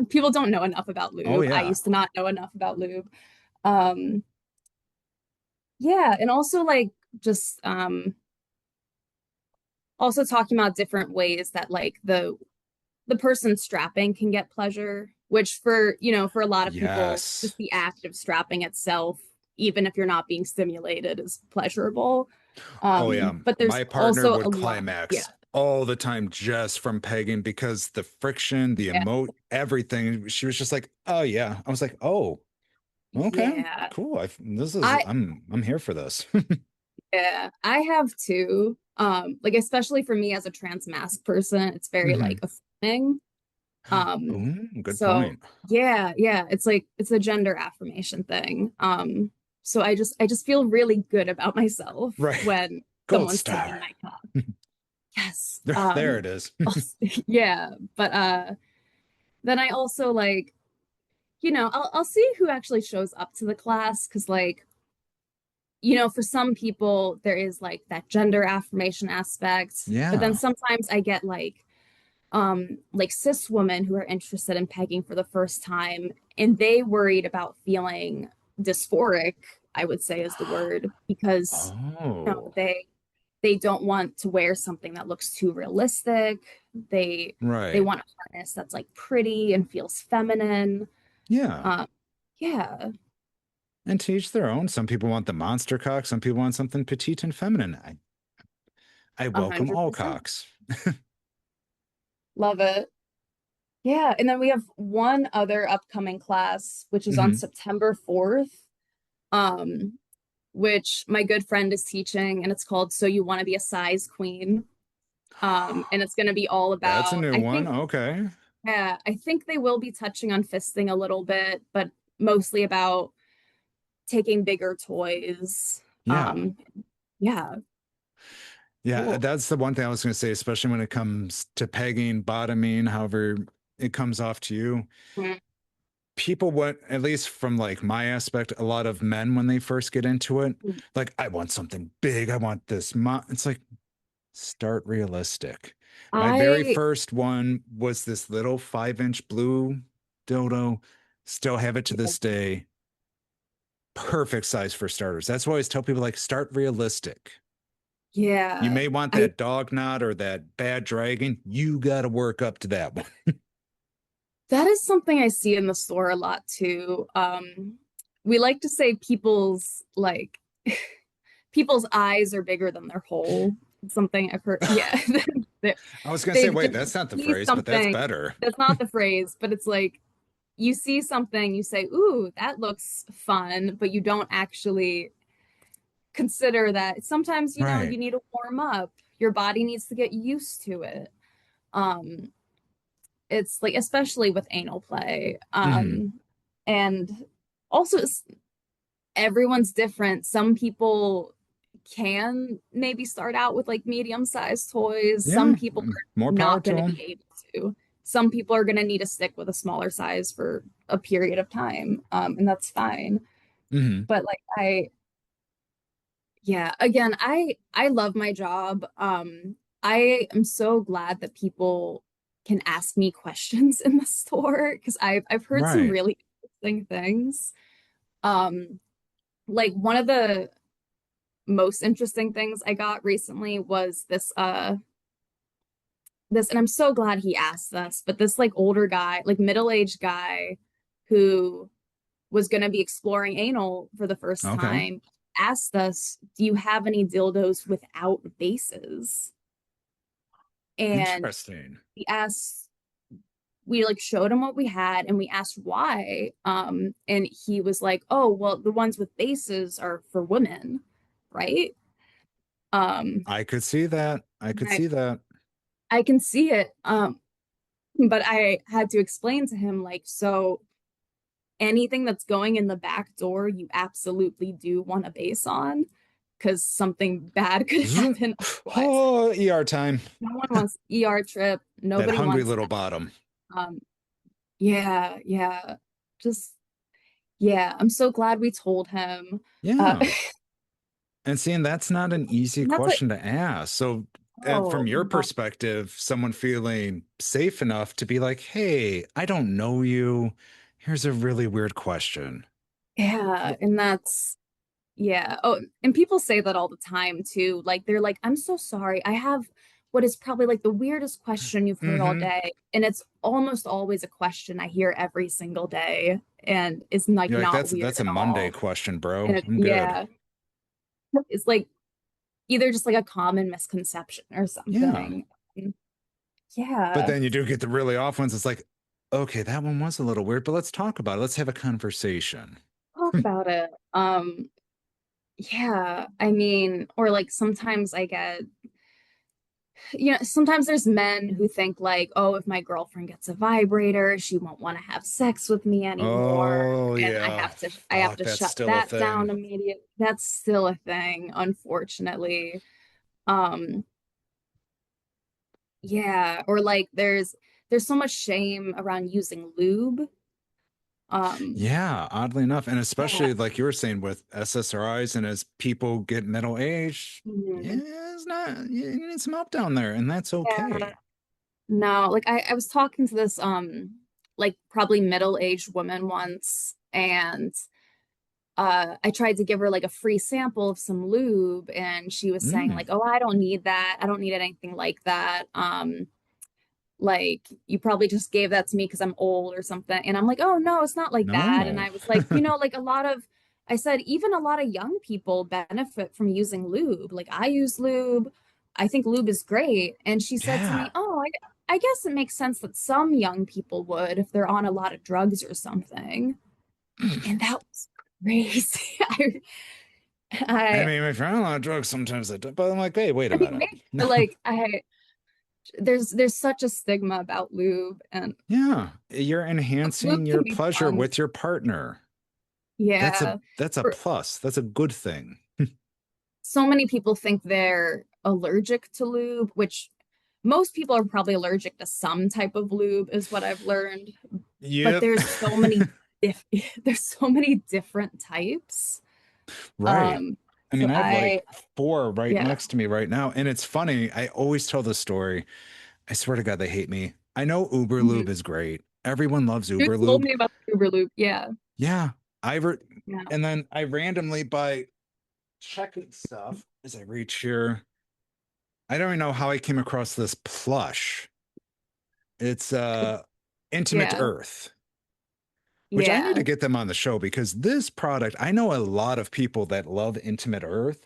people don't know enough about Oh, lube. I yeah. used to not know enough about lube. Um, yeah, and also like just also talking about different ways that like the person strapping can get pleasure, which for a lot of people, Yes. just the act of strapping itself, even if you're not being stimulated, is pleasurable. Oh, yeah. But there's My partner also a would lot, yeah, climax all the time just from pegging because the friction, the yeah, everything. She was just like, oh, yeah. I was like, oh, okay, yeah. cool. I I'm here for this. yeah, I have too. Like especially for me as a trans masc person, it's very like Hmm. affirming. Um, Ooh, good so point. yeah, yeah, it's like it's a gender affirmation thing. So I just feel really good about myself Right. when Gold someone's star. pegging my cock. Yes. There it is. Yeah, but then I also like, I'll see who actually shows up to the class because like, for some people there is like that gender affirmation aspect, but then Yeah. sometimes I get like cis women who are interested in pegging for the first time and they worried about feeling dysphoric, I would say is the word, because Oh, they don't want to wear something that looks too realistic. They right. want a harness that's like pretty and feels feminine. Yeah. um yeah, And to each their own. Some people want the monster cock. Some people want something petite and feminine. I welcome all 100%. cocks. Love it. Yeah, and then we have one other upcoming class which is on Hmm. September 4th, um which my good friend is teaching, and it's called So You Want to Be a Size Queen. And it's going to be all That's a about, new I one. think, Okay. yeah, I think they will be touching on fisting a little bit, but mostly about taking bigger toys. Yeah. Yeah, Yeah. cool. That's the one thing I was going to say, especially when it comes to pegging, bottoming, however it comes off to you. Mm, People want, at least from like my aspect, a lot of men when they first get into it, mm. like, I want something big. I want this. It's like, start realistic. My very I first one was this little 5-inch blue dildo. Still have it to this day. Perfect size for starters. That's why I always tell people, like, start realistic. Yeah. You may want that dog knot or that bad dragon. You got to work up to that one. That is something I see in the store a lot too. We like to say people's people's eyes are bigger than their hole. Something I've heard. Yeah. I was going to say, wait, that's not the see phrase, but that's something- better. That's not the phrase, but it's like you see something, you say, "Ooh, that looks fun," but you don't actually consider that sometimes, you know, Right. you need to warm up. Your body needs to get used to it. It's like, especially with anal play. And also everyone's different. Some people can maybe start out with like medium-sized toys. Yeah, Some people are more power not to going to them. be able to. Some people are going to need to stick with a smaller size for a period of time. And that's fine. But like again, I love my job. I am so glad that people can ask me questions in the store because I've heard some Right. really interesting things. Like one of the most interesting things I got recently was this and I'm so glad he asked this, but this like older guy, like middle-aged guy who was going to be exploring anal for the first time asked us, "Do you have any dildos without bases?" And Interesting. we like showed him what we had and we asked why. And he was like, "Oh, well, the ones with bases are for women, right?" I could see that. I could see that. I can see it. But I had to explain to him, like, so anything that's going in the back door, you absolutely do want a base on because something bad could happen. Oh, ER time. No one wants ER trip. Nobody That hungry wants little that. bottom. Yeah. Just, yeah. I'm so glad we told him. Yeah. And seeing that's not an easy question to ask. So from your perspective, someone feeling safe enough to be like, "Hey, I don't know you. Here's a really weird question." Yeah. And that's, yeah. Oh, and people say that all the time too. Like they're like, "I'm so sorry. I have what is probably like the weirdest question you've heard all day." And it's almost always a question I hear every single day. And it's like You're like, not weird that's a at Monday all. question, bro. And I'm good. yeah. It's like either just like a common misconception or something. Yeah. But then you do get the really off ones. It's like, okay, that one was a little weird, but let's talk about it. Let's have a conversation. Talk about it. Yeah, I mean, or like sometimes I get, you know, sometimes there's men who think like, "Oh, if my girlfriend gets a vibrator, she won't want to have sex with me anymore." Oh, And yeah. I have to That's shut still a that thing. down immediately. That's still a thing, unfortunately. Yeah, or like there's so much shame around using lube. Yeah, oddly enough. And especially Yeah. like you were saying with SSRIs, and as people get middle age, Mhm. it's not, you need some help down there, and that's okay. Yeah. No, like I was talking to this like probably middle-aged woman once, and I tried to give her like a free sample of some lube, and she was saying like, "Oh, I don't need that. I don't need anything like that. Like you probably just gave that to me because I'm old or something." And I'm like, "Oh no, it's not like that." And No. I was like, you know, like I said, even a lot of young people benefit from using lube. Like I use lube. I think lube is great. And she said to me, Yeah. "Oh, I guess it makes sense that some young people would if they're on a lot of drugs or something." And that was crazy. I mean, if you're on a lot of drugs, sometimes I do, but I'm like, hey, wait a minute. like there's such a stigma about lube, and Yeah, you're enhancing lube your can be pleasure fun. with your partner. Yeah. That's a plus. That's a good thing. So many people think they're allergic to lube, which most people are probably allergic to some type of lube, is what I've learned. Yeah. But there's so many there's so many different types. Right. I mean, So I have like 4 right yeah. next to me right now. And it's funny. I always tell the story. I swear to God, they hate me. I know Uber Lube is great. Everyone loves You Uber told Lube. me about the Uber Loop. Yeah. Yeah. Yeah. And then I randomly by checking stuff as I reach here. I don't even know how I came across this plush. It's Intimate Yeah. Earth, which I need to Yeah. get them on the show because this product, I know a lot of people that love Intimate Earth.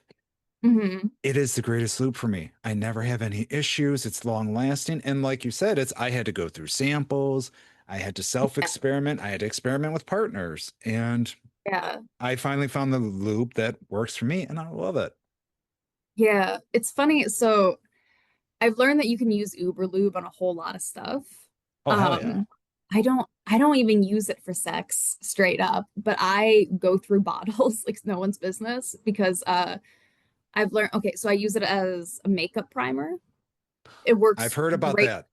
Hmm. It is the greatest lube for me. I never have any issues. It's long lasting. And like you said, I had to go through samples. I had to self Yeah. experiment. I had to experiment with partners. And Yeah. I finally found the lube that works for me and I love it. Yeah. It's funny. So I've learned that you can use Uber Lube on a whole lot of stuff. Oh, hell yeah. I don't even use it for sex straight up, but I go through bottles like no one's business because I've learned okay, so I use it as a makeup primer. It I've works heard about great. that.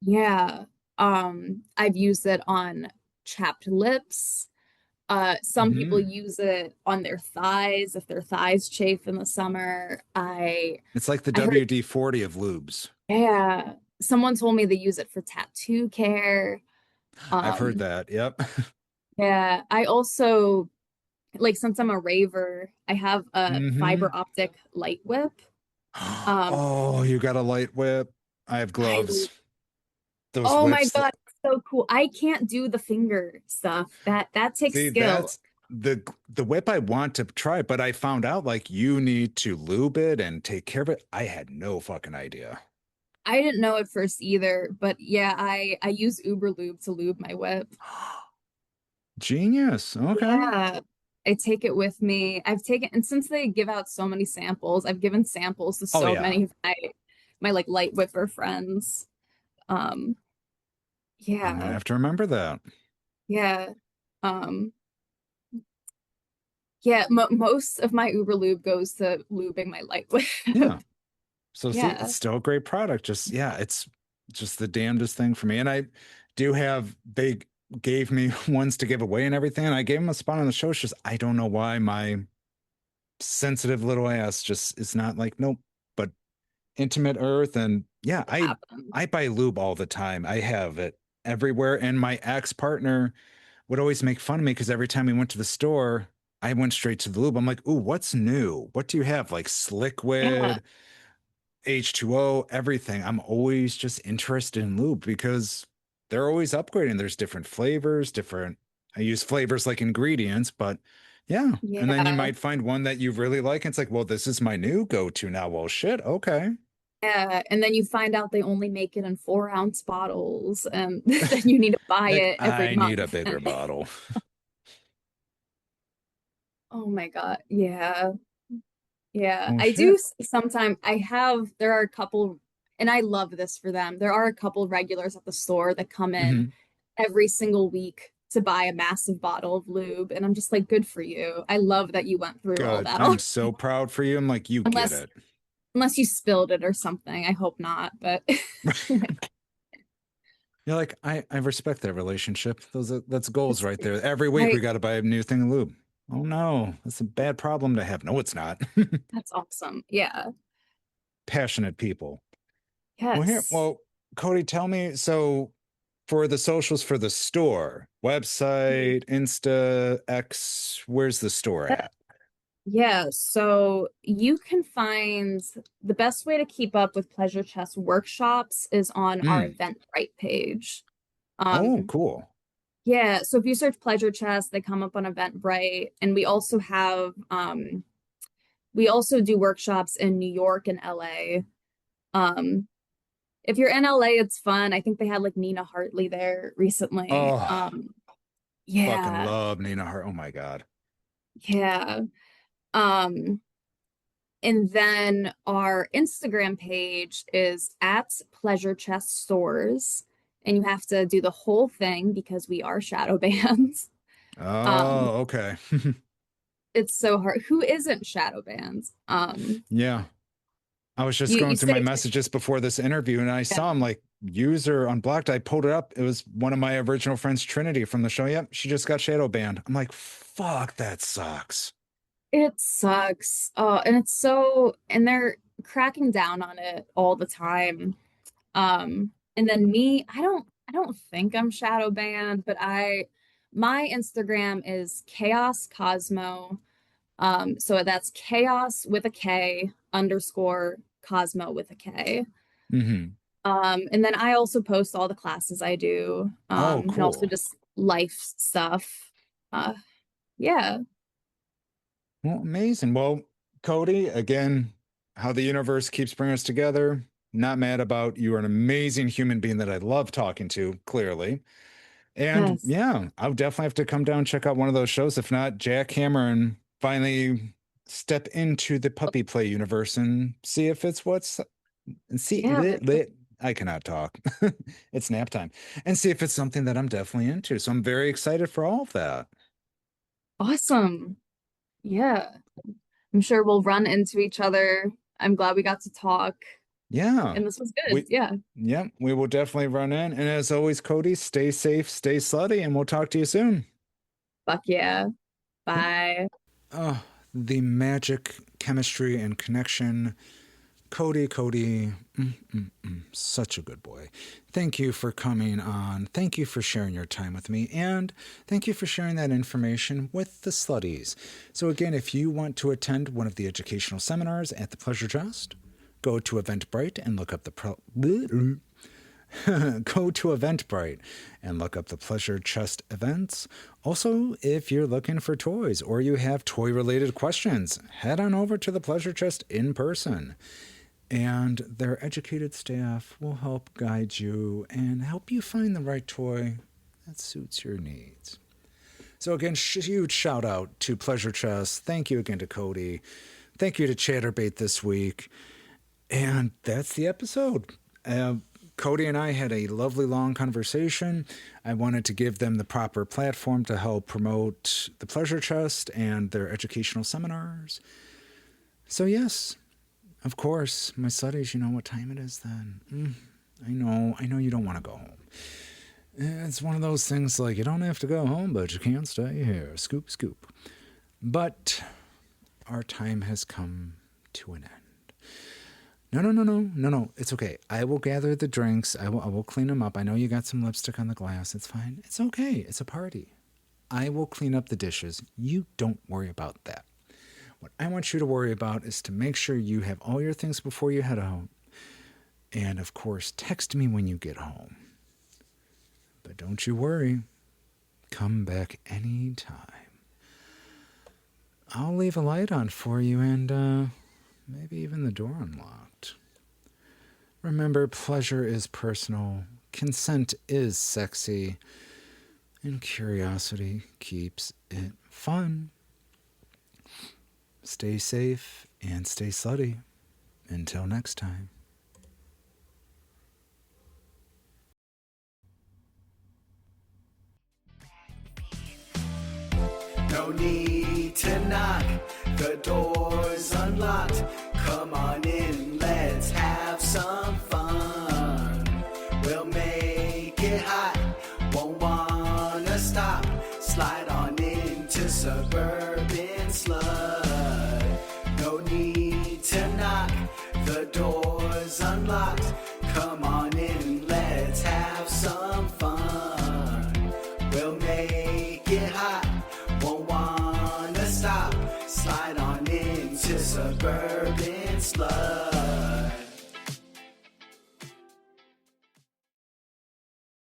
Yeah. I've used it on chapped lips. Some people Hmm. use it on their thighs if their thighs chafe in the summer. It's like the I heard, WD-40 of lubes. yeah, someone told me they use it for tattoo care. I've heard Um, that. Yep. yeah, I also like since I'm a raver, I have a Hmm. fiber optic light whip. Um, Oh, you got a light whip. I have I gloves. Those oh my whips. God, so cool. I can't do the finger stuff. That takes See, skill. that's the whip I want to try, but I found out like you need to lube it and take care of it. I had no fucking idea. I didn't know at first either, but yeah, I use Uber Lube to lube my whip. Genius. Okay. Yeah. I take it with me. I've taken, and since they give out so many samples, I've given samples to Oh so yeah. many of my like light whipper friends. Um, I'm gonna yeah, have to remember that. yeah. Um, yeah, mo most of my Uber Lube goes to lubing my light whip. Yeah. So see, Yeah, it's still a great product. Just yeah, it's just the damnedest thing for me. And I do have they gave me ones to give away and everything. And I gave them a spot on the show. It's just I don't know why my sensitive little ass just is not like, nope. But Intimate Earth and yeah, it I happens. buy lube all the time. I have it everywhere. And my ex-partner would always make fun of me because every time we went to the store, I went straight to the lube. I'm like, ooh, what's new? What do you have? Like Yeah, Sliquid, H2O, everything. I'm always just interested in lube because they're always upgrading. There's different flavors, different, I use flavors like ingredients, but yeah. And then you yeah, might find one that you really like. And it's like, well, this is my new go-to now. Well, shit. Okay. yeah. And then you find out they only make it in 4-ounce bottles, and then you need to buy Like, it every I need a month. bigger bottle. Oh my God. Yeah. Yeah. Well, I do shit. sometimes there are a couple, and I love this for them. There are a couple regulars at the store that come in Mhm. every single week to buy a massive bottle of lube. And I'm just like, good for you. I love that you went through all Good. that. I'm so proud for you. I'm like, you get Unless it. unless you spilled it or something. I hope not, but You're like, I respect that relationship. That's goals it's right there. Every week I we got to buy a new thing of lube. Oh no, that's a bad problem to have. No, it's not. that's awesome. Yeah. Passionate people. Yes. Well, Kody, tell me. So, for the socials for the store, website, Insta, X, where's the store at? Yeah, so you can find the best way to keep up with Pleasure Chess workshops is on our Mm. Eventbrite page. Oh, Um, cool. yeah, so if you search Pleasure Chess, they come up on Eventbrite, and we also do workshops in New York and LA. Um, if you're in LA, it's fun. I think they had like Nina Hartley there recently. Oh, fucking Yeah, love Nina Hart. Oh my God. yeah. Um, And then our Instagram page is at Pleasure Chest Stores. And you have to do the whole thing because we are shadow bans. Um, Oh, okay. it's so hard. Who isn't shadow bans? Yeah. I was just You going through my say, messages before this interview and I yeah, saw him like user unblocked. I pulled it up. It was one of my original friends, Trinity from the show. Yep, she just got shadow banned. I'm like, fuck, that sucks. it sucks. And they're cracking down on it all the time. And then me, I don't think I'm shadow banned, but my Instagram is Chaos Cosmo. So that's chaos with a K underscore Cosmo with a K. Mm-hmm. And then I also post all the classes I do, Oh, and also cool. just life stuff. Yeah. Well, amazing. Well, Kody, again, how the universe keeps bringing us together. Not mad about you are an amazing human being that I love talking to, clearly. And Yes. yeah, I'll definitely have to come down and check out one of those shows. If not, jackhammer and finally step into the puppy play universe and see if it's what's and see Yeah. I cannot talk. It's nap time. And see if it's something that I'm definitely into. So I'm very excited for all of that. Awesome. Yeah. I'm sure we'll run into each other. I'm glad we got to talk, Yeah. and this was good. We Yeah. yeah, we will definitely run in. And as always, Kody, stay safe, stay slutty, and we'll talk to you soon. Fuck yeah. Bye. Oh, the magic chemistry and connection. Kody, such a good boy. Thank you for coming on. Thank you for sharing your time with me. And thank you for sharing that information with the slutties. So again, if you want to attend one of the educational seminars at the Pleasure Chest, go to Eventbrite and look up the go to Eventbrite and look up the Pleasure Chest events. Also, if you're looking for toys or you have toy-related questions, head on over to the Pleasure Chest in person. And their educated staff will help guide you and help you find the right toy that suits your needs. So again, huge shout out to Pleasure Chest. Thank you again to Kody. Thank you to Chaturbate this week. And that's the episode. Kody and I had a lovely long conversation. I wanted to give them the proper platform to help promote the Pleasure Chest and their educational seminars. So yes, of course, my slutties, you know what time it is then. I know you don't want to go home. It's one of those things like you don't have to go home, but you can't stay here. Scoop, scoop. But our time has come to an end. No. It's okay. I will gather the drinks. I will clean them up. I know you got some lipstick on the glass. It's fine. It's okay. It's a party. I will clean up the dishes. You don't worry about that. What I want you to worry about is to make sure you have all your things before you head out. And of course, text me when you get home. But don't you worry. Come back anytime. I'll leave a light on for you and maybe even the door unlocked. Remember, pleasure is personal, consent is sexy, and curiosity keeps it fun. Stay safe and stay slutty. Until next time. No need to knock, the door's unlocked. Come on in, let's have some fun. We'll make it hot, won't wanna stop. Slide on into Suburban Slut. No need to knock, the door's unlocked. Come on in, let's have some fun. We'll make it hot, won't wanna stop. Slide on into Suburban Slut.